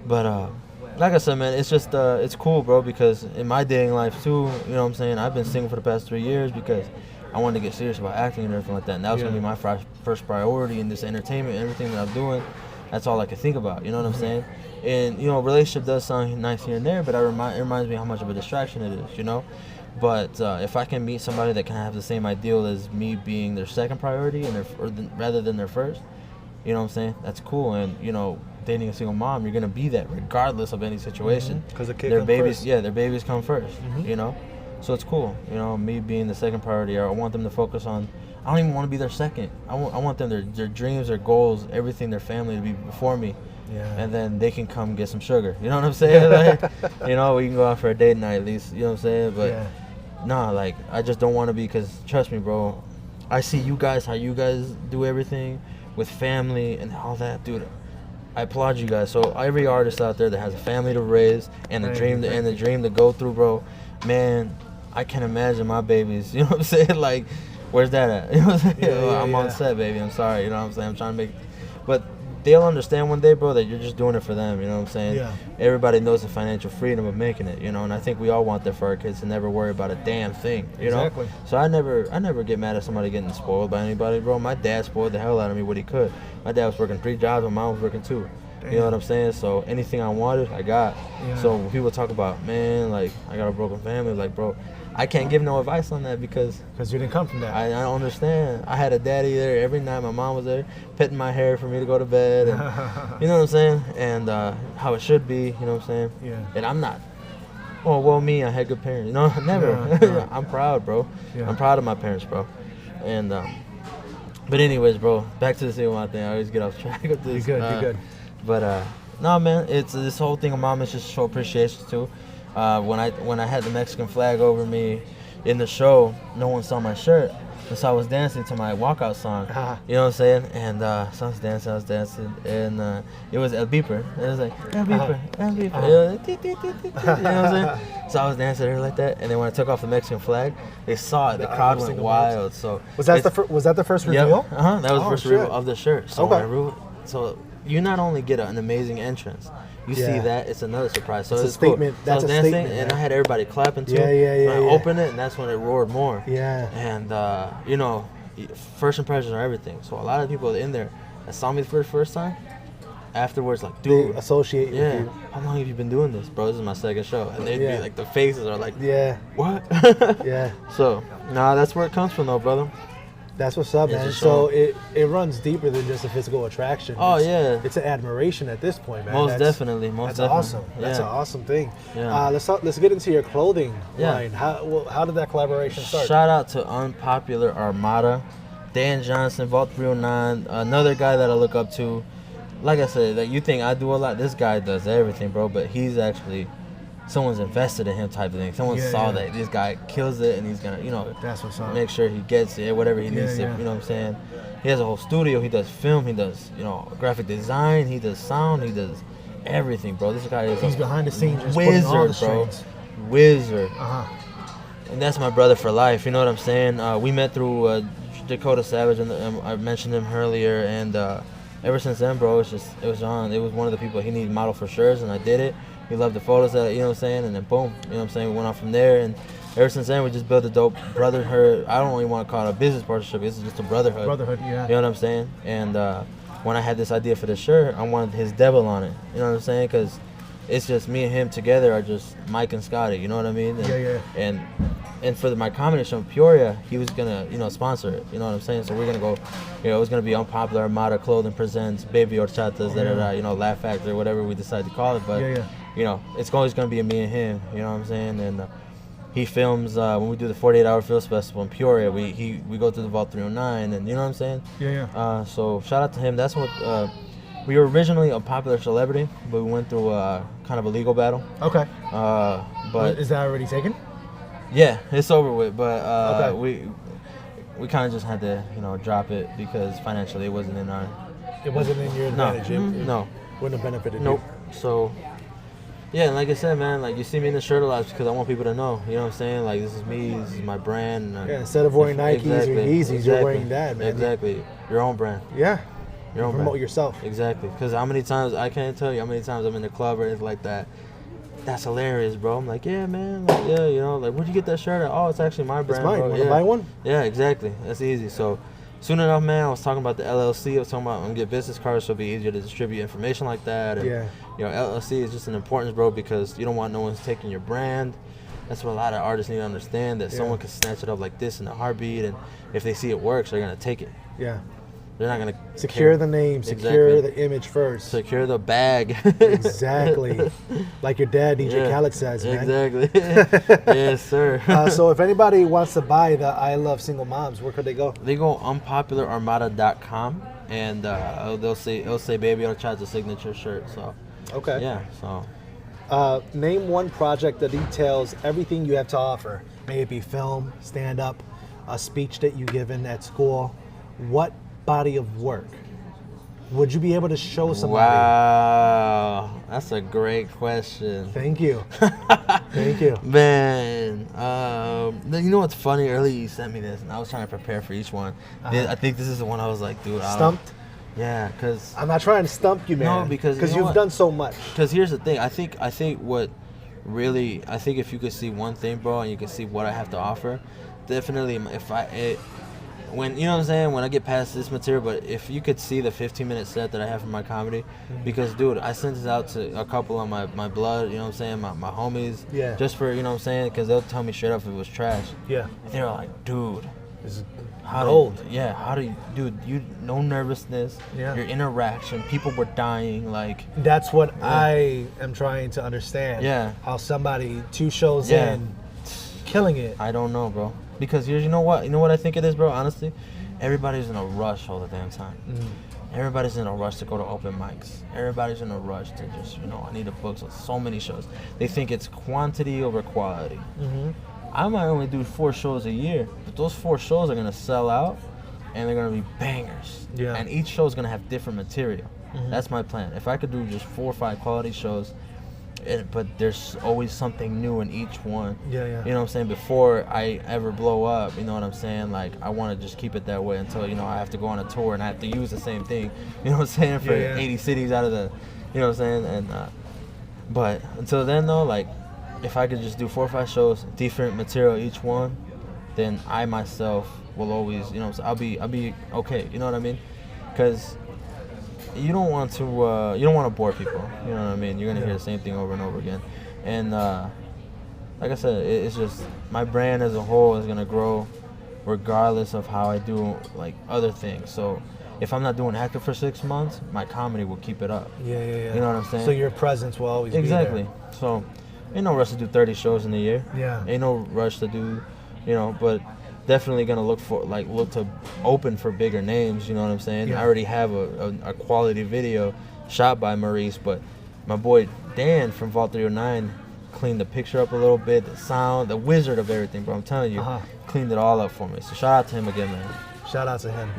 B: But like I said, man, it's just, it's cool, bro, because in my dating life too, you know what I'm saying, I've been single for the past 3 years because I wanted to get serious about acting and everything like that. And that was going to be my first priority in this entertainment and everything that I'm doing. That's all I could think about, you know what I'm saying? And, you know, relationship does sound nice here and there, but it reminds me how much of a distraction it is, you know? But if I can meet somebody that can have the same ideal as me being their second priority rather than their first, you know what I'm saying? That's cool. And, you know, dating a single mom, you're going to be that regardless of any situation.
A: Because the kid
B: their
A: comes
B: babies,
A: first.
B: Yeah, their babies come first, you know? So it's cool, you know, me being the second priority. I want them to focus on, I don't even want to be their second. I want them, their dreams, their goals, everything, their family to be before me. Yeah. And then they can come get some sugar. You know what I'm saying? Like, you know, we can go out for a date night at least, you know what I'm saying? But nah, like, I just don't want to be, because trust me, bro, I see you guys, how you guys do everything with family and all that, dude. I applaud you guys. So every artist out there that has a family to raise and the dream to go through, bro, man, I can imagine my babies, you know what I'm saying? Like, where's that at? You know what I'm saying? I'm on set, baby. I'm sorry, you know what I'm saying? I'm trying to make, but they'll understand one day, bro, that you're just doing it for them, you know what I'm saying? Yeah. Everybody knows the financial freedom of making it, you know, and I think we all want that for our kids to never worry about a damn thing, you know? So I never get mad at somebody getting spoiled by anybody, bro. My dad spoiled the hell out of me what he could. My dad was working 3 jobs, my mom was working 2. Damn. You know what I'm saying? So anything I wanted, I got. Yeah. So when people talk about, man, like, I got a broken family, like, bro, I can't give no advice on that because
A: you didn't come from that.
B: I don't understand. I had a daddy there every night. My mom was there petting my hair for me to go to bed. And, you know what I'm saying? And how it should be, you know what I'm saying?
A: Yeah.
B: And I'm not. Oh, well, me, I had good parents. You know, never.
A: No.
B: I'm proud, bro.
A: Yeah.
B: I'm proud of my parents, bro. And, but anyways, bro, back to the single mom thing. I always get off track with this.
A: You're good.
B: But, no, man, it's this whole thing of mom is just show appreciation, too. When I had the Mexican flag over me in the show, no one saw my shirt. And so I was dancing to my walkout song. You know what I'm saying? And so I was dancing. And it was El Beeper. It was like, El Beeper, El Beeper. You know what I'm saying? So I was dancing there like that. And then when I took off the Mexican flag, they saw it. The crowd went wild. So
A: was that the first reveal?
B: Yep. That was the first reveal of the shirt. So
A: okay.
B: So you not only get an amazing entrance, you see that, it's another surprise. So it's
A: a statement.
B: Cool.
A: That's
B: so I was
A: a
B: dancing,
A: statement.
B: and I had everybody clapping too.
A: Yeah.
B: I opened it, and that's when it roared more.
A: Yeah.
B: And you know, first impressions are everything. So a lot of people in there that saw me the first time, afterwards, like, dude,
A: they associate with you.
B: How long have you been doing this, bro? This is my second show, and they'd be like, the faces are like, what?
A: Yeah.
B: So that's where it comes from, though, brother.
A: That's what's up, man. So it runs deeper than just a physical attraction. It's an admiration at this point, man.
B: Most definitely.
A: That's awesome. That's an awesome thing.
B: Yeah.
A: Let's get into your clothing line. How did that collaboration start?
B: Shout out to Unpopular Armada, Dan Johnson, Vault 309, another guy that I look up to. Like I said, like you think I do a lot. This guy does everything, bro. But he's actually someone's invested in him type of thing. Someone saw that this guy kills it and he's gonna,
A: that's what's up.
B: Make sure he gets it, whatever he needs to, you know what I'm saying? He has a whole studio, he does film, he does, graphic design, he does sound, he does everything, bro. This guy is
A: he's behind the scenes just
B: wizard,
A: all the
B: bro.
A: strings.
B: Wizard. And that's my brother for life, you know what I'm saying? We met through Dakota Savage, and I mentioned him earlier, and ever since then, bro, it was one of the people he needed model for shirts, and I did it. He loved the photos that, you know what I'm saying, and then boom, you know what I'm saying, we went on from there, and ever since then we just built a dope brotherhood. I don't even want to call it a business partnership, it's just a brotherhood.
A: Yeah.
B: You know what I'm saying? And when I had this idea for the shirt, I wanted his devil on it, you know what I'm saying, because it's just me and him together are just Mike and Scotty, you know what I mean? And, and for my comedy show in Peoria, he was gonna, sponsor it. You know what I'm saying? So we're gonna go, it was gonna be Unpopular Armada Clothing presents Baby Horchatas, Laugh Factory, whatever we decide to call it. But it's always gonna be me and him. You know what I'm saying? And he films when we do the 48-hour Films Festival in Peoria. We go to the Vault 309, and you know what I'm saying? So shout out to him. That's what we were originally a popular celebrity, but we went through kind of a legal battle.
A: Okay.
B: But
A: is that already taken?
B: Yeah, it's over with, but we kind of just had to, drop it because financially it wasn't in our...
A: It wasn't in your advantage?
B: No.
A: Wouldn't have benefited
B: you? So, yeah, and like I said, man, like you see me in the shirt a lot because I want people to know, you know what I'm saying? Like, this is me, this is my brand.
A: Instead of wearing Nikes or Yeezys, you're wearing that, man.
B: Exactly. Your own brand.
A: Yeah.
B: Your own
A: promote
B: brand.
A: Yourself.
B: Exactly. Because how many times, I can't tell you how many times I'm in the club or anything like that. That's hilarious, bro. I'm like, yeah, man. Like, where'd you get that shirt at? Oh, it's actually my brand.
A: It's mine.
B: Bro.
A: You want to buy one?
B: Yeah, exactly. That's easy. So, soon enough, man, I was talking about the LLC. I was talking about I'm gonna get business cards so it'll be easier to distribute information like that. And, LLC is just an importance, bro, because you don't want no one's taking your brand. That's what a lot of artists need to understand, that someone can snatch it up like this in a heartbeat, and if they see it works, they're gonna take it.
A: Yeah.
B: They're not gonna
A: secure the name, secure the image first.
B: Secure the bag.
A: Exactly. Like your dad, DJ Khaled says, man.
B: Exactly. Yes, sir.
A: So if anybody wants to buy the I Love Single Moms, where could they go?
B: They go unpopulararmada.com, and it'll say Baby Horchata signature shirt. So.
A: Okay.
B: Yeah. So.
A: Name one project that details everything you have to offer. May it be film, stand up, a speech that you've given at school. What body of work would you be able to show somebody?
B: Wow, that's a great question.
A: Thank you. Thank you,
B: man. You know what's funny? Earlier you sent me this, and I was trying to prepare for each one. I think this is the one I was like, dude,
A: stumped.
B: Yeah, because
A: I'm not trying to stump you, man.
B: No, because
A: you've done so much.
B: Because here's the thing. I think what really, I think if you could see one thing, bro, and you can see what I have to offer, definitely when you know what I'm saying, when I get past this material, but if you could see the 15-minute set that I have for my comedy, because dude, I sent this out to a couple of my blood, you know what I'm saying, my homies, just for, you know what I'm saying, because they'll tell me straight up if it was trash.
A: Yeah.
B: And they're like, dude,
A: this is
B: how
A: gold.
B: how do you, dude, you, no nervousness, your interaction, people were dying, like.
A: That's what I am trying to understand.
B: Yeah.
A: How somebody 2 shows in, killing it.
B: I don't know, bro. Because here's, you know what I think it is, bro, honestly? Everybody's in a rush all the damn time. Everybody's in a rush to go to open mics. Everybody's in a rush to just, you know, I need to book so many shows. They think it's quantity over quality. I might only do 4 shows a year, but those 4 shows are gonna sell out, and they're gonna be bangers. Yeah. And each show is gonna have different material. That's my plan. If I could do just 4 or 5 quality shows, but there's always something new in each one. You know what I'm saying? Before I ever blow up, you know what I'm saying? Like, I want to just keep it that way until, you know, I have to go on a tour and I have to use the same thing. You know what I'm saying? For 80 cities out of the, you know what I'm saying? And but until then, though, like, if I could just do 4 or 5 shows, different material each one, then I myself will always, you know, I'll be okay. You know what I mean? Because you don't want to bore people. You know what I mean? You're gonna hear the same thing over and over again. And like I said, it's just my brand as a whole is gonna grow, regardless of how I do like other things. So if I'm not doing acting for 6 months, my comedy will keep it up. You know what I'm saying?
A: So your presence will always be
B: there. So ain't no rush to do 30 shows in a year. Ain't no rush to do, you know, but definitely gonna look to open for bigger names. You know what I'm saying? I already have a quality video shot by Maurice, but my boy Dan from Vault 309 cleaned the picture up a little bit, the sound, the wizard of everything, bro. I'm telling you, cleaned it all up for me. So shout out to him again, man.
A: Shout out to him.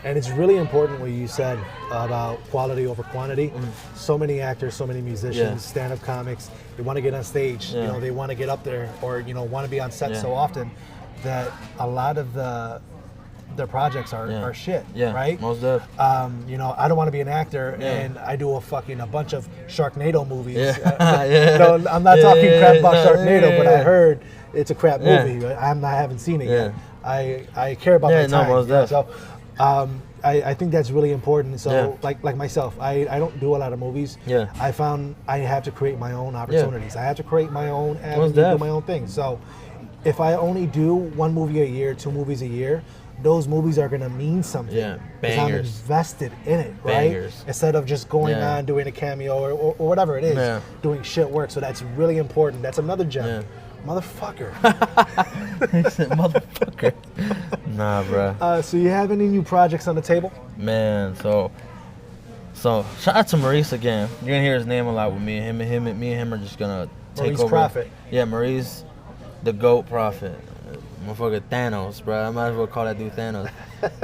A: And it's really important what you said about quality over quantity. So many actors, so many musicians, stand-up comics, they want to get on stage. You know, they want to get up there, or, you know, want to be on set so often that a lot of their projects are shit, right?
B: Most of.
A: You know, I don't want to be an actor and I do a bunch of Sharknado movies. No, I'm not talking crap about Sharknado, but I heard it's a crap movie. I haven't seen it yet. I care about my time.
B: Most of.
A: So I think that's really important. So like myself, I don't do a lot of movies. I found I have to create my own opportunities. I have to create my own avenue, do my own thing. So if I only do 1 movie a year, 2 movies a year, those movies are gonna mean something. Because I'm invested in it, right? Instead of just going on doing a cameo or whatever it is, doing shit work. So that's really important. That's another gem. Motherfucker.
B: He said motherfucker. Nah, bro.
A: So you have any new projects on the table?
B: Man, so shout out to Maurice again. You're gonna hear his name a lot with me and him. Me and him are just gonna take
A: Maurice
B: over.
A: Prophet.
B: Yeah, Maurice, the GOAT Prophet. Motherfucker Thanos, bro. I might as well call that dude Thanos.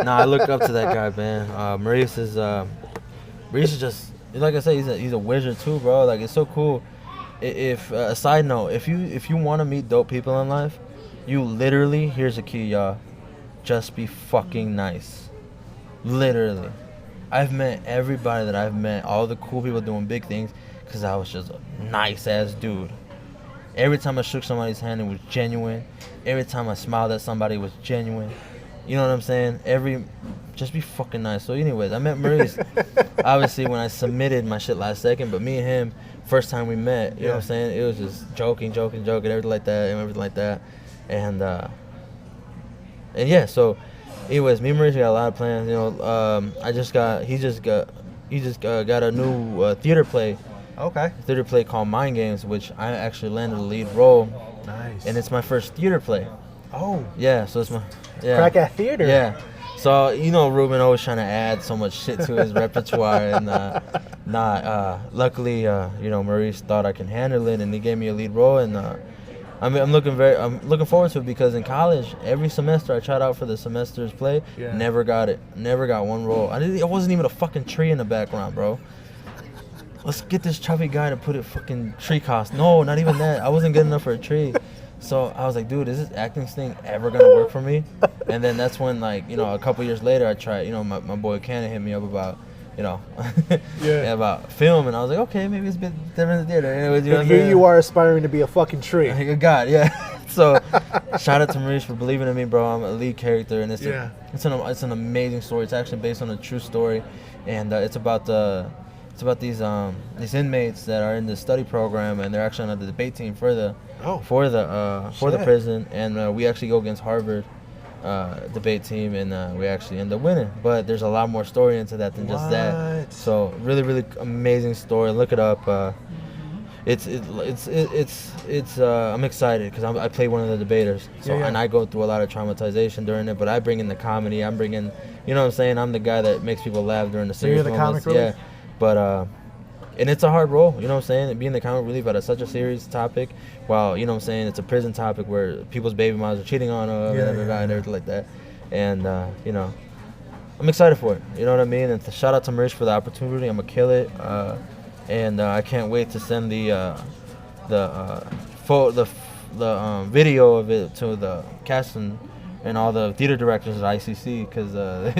B: Nah, I look up to that guy, man. Maurice is just, like I said, he's a wizard too, bro. Like, it's so cool. If a side note, if you want to meet dope people in life, you literally, here's a key, y'all, just be fucking nice. Literally. I've met everybody that I've met, all the cool people doing big things, because I was just a nice ass dude. Every time I shook somebody's hand, it was genuine. Every time I smiled at somebody, it was genuine. You know what I'm saying? Just be fucking nice. So anyways, I met Maurice, obviously, when I submitted my shit last second, but me and him, first time we met, you know what I'm saying? It was just joking, everything like that. And yeah, so anyways, me and Maurice got a lot of plans. You know, he just got a new theater play. Theater play called Mind Games, which I actually landed the lead role.
A: Nice.
B: And it's my first theater play.
A: Oh.
B: Yeah, so it's my
A: crack at theater.
B: Yeah. So, you know, Ruben always trying to add so much shit to his repertoire, and luckily, you know, Maurice thought I can handle it, and he gave me a lead role, and I'm looking forward to it, because in college, every semester I tried out for the semester's play, never got it, never got one role. I wasn't even a fucking tree in the background, bro. Let's get this chubby guy to put a fucking tree costume. No, not even that. I wasn't good enough for a tree. So I was like, dude, is this acting thing ever gonna work for me? And then that's when, like, you know, a couple years later, I tried, you know, my boy Cannon hit me up about, you know, about film, and I was like, okay, maybe it's a bit different in the theater. Anyways, you know
A: and here you are aspiring to be a fucking tree.
B: God, yeah. So, shout out to Maurice for believing in me, bro. I'm a lead character, and it's an amazing story. It's actually based on a true story, and it's about these inmates that are in the study program, and they're actually on the debate team for the prison, and we actually go against Harvard debate team, and we actually end up winning. But there's a lot more story into that than just that. So really, really amazing story. Look it up. It's I'm excited because I play one of the debaters, and I go through a lot of traumatization during it. But I bring in the comedy. I'm bringing, you know what I'm saying. I'm the guy that makes people laugh during the serious moments.
A: You're the comic relief?
B: Yeah, but and it's a hard role, you know what I'm saying. Being the comic relief out of such a serious topic, while you know what I'm saying, it's a prison topic where people's baby moms are cheating on them and everything like that. And you know, I'm excited for it. You know what I mean. And shout out to Merch for the opportunity. I'm gonna kill it. And I can't wait to send the video of it to the cast and all the theater directors at ICC because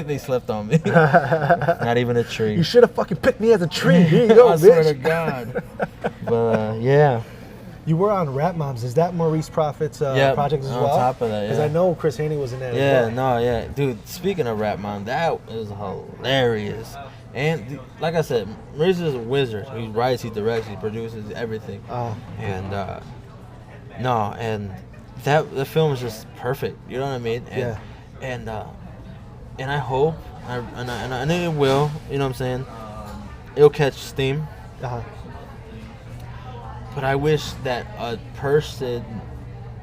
B: they slept on me. Not even a tree.
A: You should have fucking picked me as a tree. Here you go,
B: I
A: bitch.
B: swear to God. But yeah.
A: You were on Rap Moms. Is that Maurice Prophet's project as well?
B: On top of that, yeah.
A: Because I know Chris Haney was in that
B: Yeah,
A: as well.
B: no, yeah. Dude, speaking of Rap Mom, that was hilarious. And like I said, Maurice is a wizard. He writes, he directs, he produces, everything.
A: Oh.
B: And the film is just perfect. You know what I mean? And, and I hope, and I know it will. You know what I'm saying? It'll catch steam.
A: Uh-huh.
B: But I wish that a person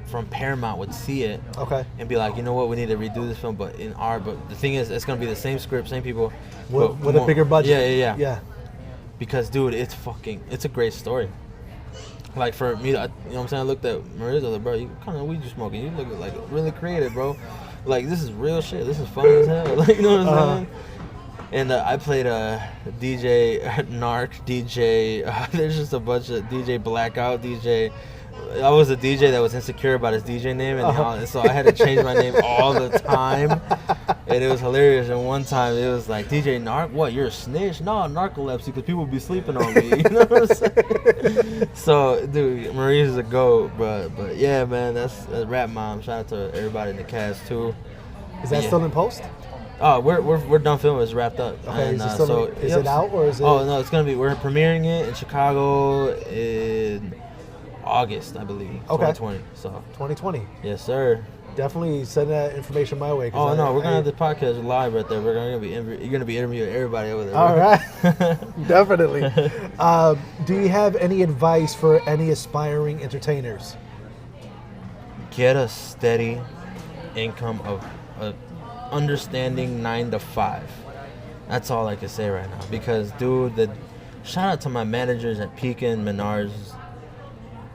B: from Paramount would see it.
A: Okay.
B: And be like, you know what? We need to redo this film, but But the thing is, it's gonna be the same script, same people.
A: With a bigger budget.
B: Yeah. Because, dude, it's a great story. Like, for me, you know what I'm saying? I looked at Marissa, like, bro, you kind of weed you smoking. You look like really creative, bro. Like, this is real shit. This is funny as hell. Like, you know what I'm saying? And I played a DJ, Narc, DJ. There's just a bunch of DJ Blackout, DJ. I was a DJ that was insecure about his DJ name, and so I had to change my name all the time. And it was hilarious. And one time it was like, DJ Narc, what, you're a snitch? No, narcolepsy, because people be sleeping on me. You know what I'm saying? So, dude, Maurice is a GOAT, but yeah, man, that's Rap Mom. Shout out to everybody in the cast, too.
A: Is that still in post?
B: Oh, we're done filming. It's wrapped up.
A: Okay,
B: and,
A: is it out or is it?
B: Oh no, it's gonna be. We're premiering it in Chicago in August, I believe.
A: Okay.
B: 2020. So
A: 2020.
B: Yes, sir.
A: Definitely send that information my way.
B: Oh no, we're gonna have the podcast live right there. You're gonna be interviewing everybody over there.
A: All right. Definitely. Do you have any advice for any aspiring entertainers?
B: Get a steady income of understanding 9 to 5. That's all I can say right now. Because, dude, shout out to my managers at Pekin, Menards.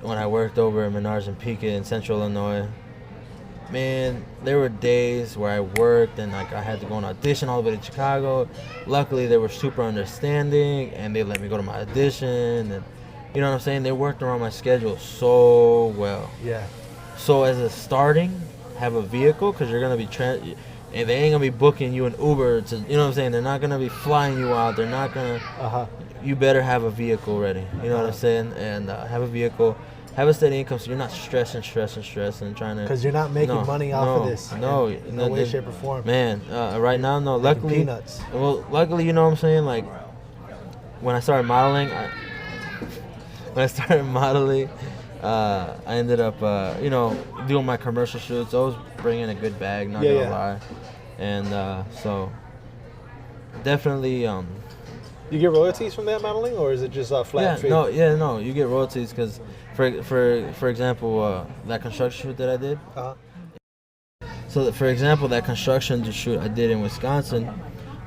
B: When I worked over at Menards and Pekin in Central Illinois, man, there were days where I worked and like I had to go on audition all the way to Chicago. Luckily, they were super understanding and they let me go to my audition. And you know what I'm saying? They worked around my schedule so well.
A: Yeah.
B: So as a starting, have a vehicle because you're gonna be and they ain't gonna be booking you an Uber to, you know what I'm saying? They're not gonna be flying you out. They're not gonna. You better have a vehicle ready. You know what I'm saying? And have a vehicle, have a steady income, so you're not stressing, trying to.
A: Because you're not making money off of this.
B: No
A: way, shape, or form.
B: Man, right now, no. Luckily,
A: peanuts.
B: Well, luckily, you know what I'm saying. Like when I started modeling, I ended up, doing my commercial shoots. I was bringing a good bag, not gonna lie. And so, definitely.
A: You get royalties from that modeling, or is it just a flat fee?
B: No, you get royalties because, for example, that construction shoot that I did. So, for example, that construction shoot I did in Wisconsin.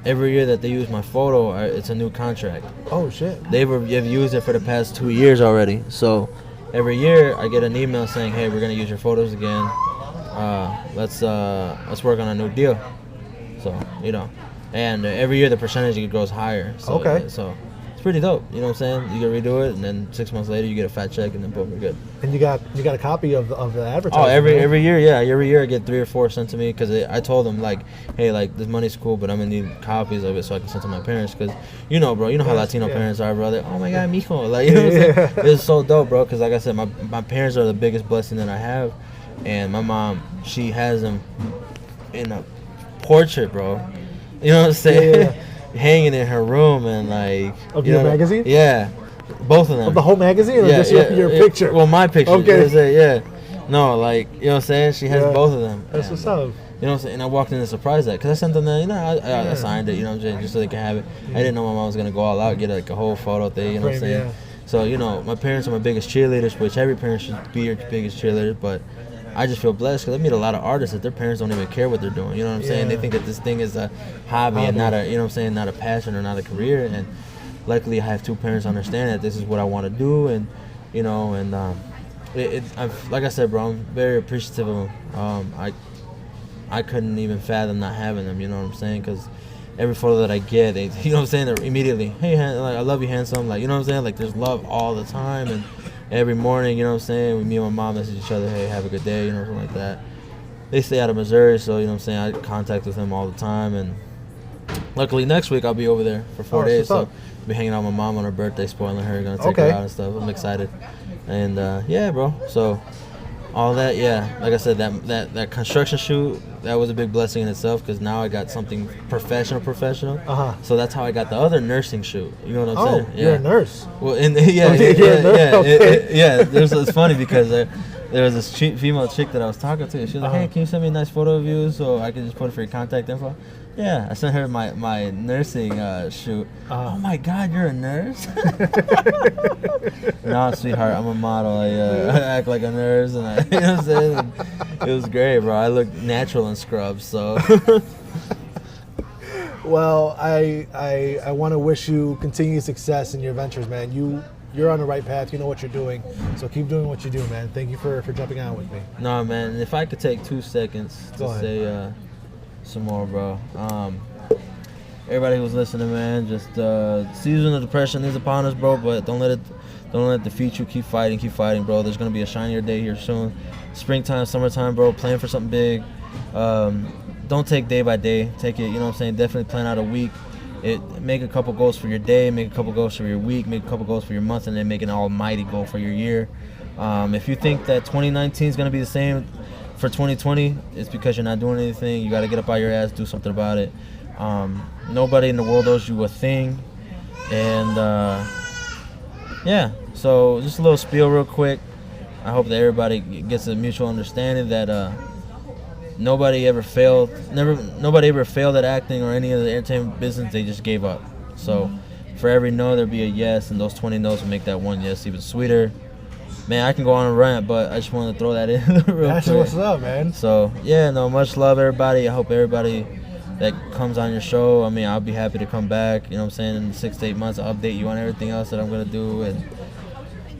B: Every year that they use my photo, it's a new contract.
A: Oh shit!
B: They've used it for the past 2 years already. So. Every year, I get an email saying, "Hey, we're gonna use your photos again. Let's work on a new deal." So and every year the percentage goes higher. So,
A: okay.
B: So it's pretty dope. You know what I'm saying? You can redo it, and then 6 months later you get a fat check, and then boom, you're good.
A: And you got a copy of the advertisement.
B: Oh, every year, yeah. Every year I get 3 or 4 sent to me because I told them like, hey, like this money's cool, but I'm gonna need copies of it so I can send to my parents because bro, you know how Latino parents are, bro. They're, oh my God, mijo, like you know what I'm saying? It's so dope, bro. Because like I said, my parents are the biggest blessing that I have, and my mom, she has them in a portrait, bro. You know what I'm saying? Hanging in her room and like
C: of your magazine.
B: Yeah, both of them.
C: Of the whole magazine, or just your picture?
B: Well, my picture.
C: Okay.
B: Yeah. No, like, you know what I'm saying? She has both of them.
C: That's what's up.
B: You know what I'm saying? And I walked in to surprise that because I sent them the, I signed it, you know what I'm saying, just so they can have it. I didn't know my mom was gonna go all out, get like a whole photo thing, you know what I'm saying? So, you know, my parents are my biggest cheerleaders, which every parent should be your biggest cheerleader, but I just feel blessed because I meet a lot of artists that their parents don't even care what they're doing. You know what I'm saying? They think that this thing is a hobby and not a, you know what I'm saying, not a passion or not a career. And luckily, I have two parents who understand that this is what I want to do, and you know, and like I said, bro, I'm very appreciative of them. I couldn't even fathom not having them. You know what I'm saying? Because every photo that I get, they, you know what I'm saying, they're immediately, hey, like, I love you, handsome. Like, you know what I'm saying? Like, there's love all the time, and every morning, you know what I'm saying, me and my mom message each other, hey, have a good day, you know, something like that. They stay out of Missouri, so, you know what I'm saying, I contact with them all the time, and luckily next week I'll be over there for 4 days, so I'll be hanging out with my mom on her birthday, spoiling her, gonna take her out and stuff. I'm excited. And, yeah, bro, so all that, yeah, like I said, that construction shoot, that was a big blessing in itself because now I got something professional. So that's how I got the other nursing shoot. You know what I'm saying?
C: You're a nurse.
B: Well, It's funny because there was this female chick that I was talking to. She was like, hey, can you send me a nice photo of you so I can just put it for your contact info? Yeah, I sent her my nursing shoot. Oh my God, you're a nurse? No, sweetheart, I'm a model. I act like a nurse, and you know what I'm saying? And it was great, bro. I look natural in scrubs, so.
C: Well, I want to wish you continued success in your ventures, man. You're on the right path. You know what you're doing, so keep doing what you do, man. Thank you for jumping on with me.
B: No, man. If I could take 2 seconds to say some more, bro. Everybody who's listening, man, just season of depression is upon us, bro. But don't let it defeat you. Keep fighting, bro. There's gonna be a shinier day here soon. Springtime, summertime, bro. Plan for something big. Don't take day by day. Take it, you know what I'm saying. Definitely plan out a week. Make a couple goals for your day. Make a couple goals for your week. Make a couple goals for your month, and then make an almighty goal for your year. If you think that 2019 is gonna be the same for 2020, it's because you're not doing anything. You got to get up out your ass, do something about it. Nobody in the world owes you a thing. And yeah, so just a little spiel real quick. I hope that everybody gets a mutual understanding that nobody ever failed at acting or any of the entertainment business. They just gave up. So for every no, there'll be a yes, and those 20 no's will make that one yes even sweeter. Man, I can go on a rant, but I just wanted to throw that in real quick.
C: That's what's up, man.
B: So, yeah, no, much love, everybody. I hope everybody that comes on your show, I mean, I'll be happy to come back. You know what I'm saying? In 6 to 8 months, I'll update you on everything else that I'm going to do.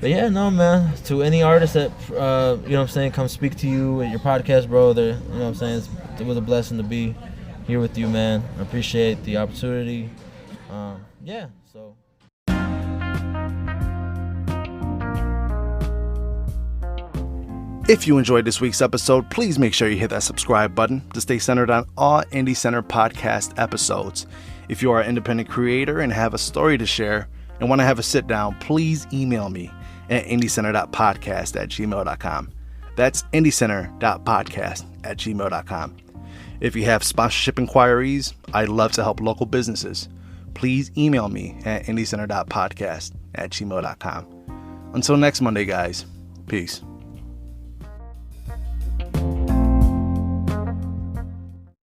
B: But, yeah, no, man. To any artist that, you know what I'm saying, come speak to you at your podcast, bro, you know what I'm saying? It was a blessing to be here with you, man. I appreciate the opportunity. Yeah, so.
A: If you enjoyed this week's episode, please make sure you hit that subscribe button to stay centered on all Indie Center podcast episodes. If you are an independent creator and have a story to share and want to have a sit down, please email me at indiecenter.podcast@gmail.com. That's indiecenter.podcast@gmail.com. If you have sponsorship inquiries, I'd love to help local businesses. Please email me at indiecenter.podcast@gmail.com. Until next Monday, guys. Peace.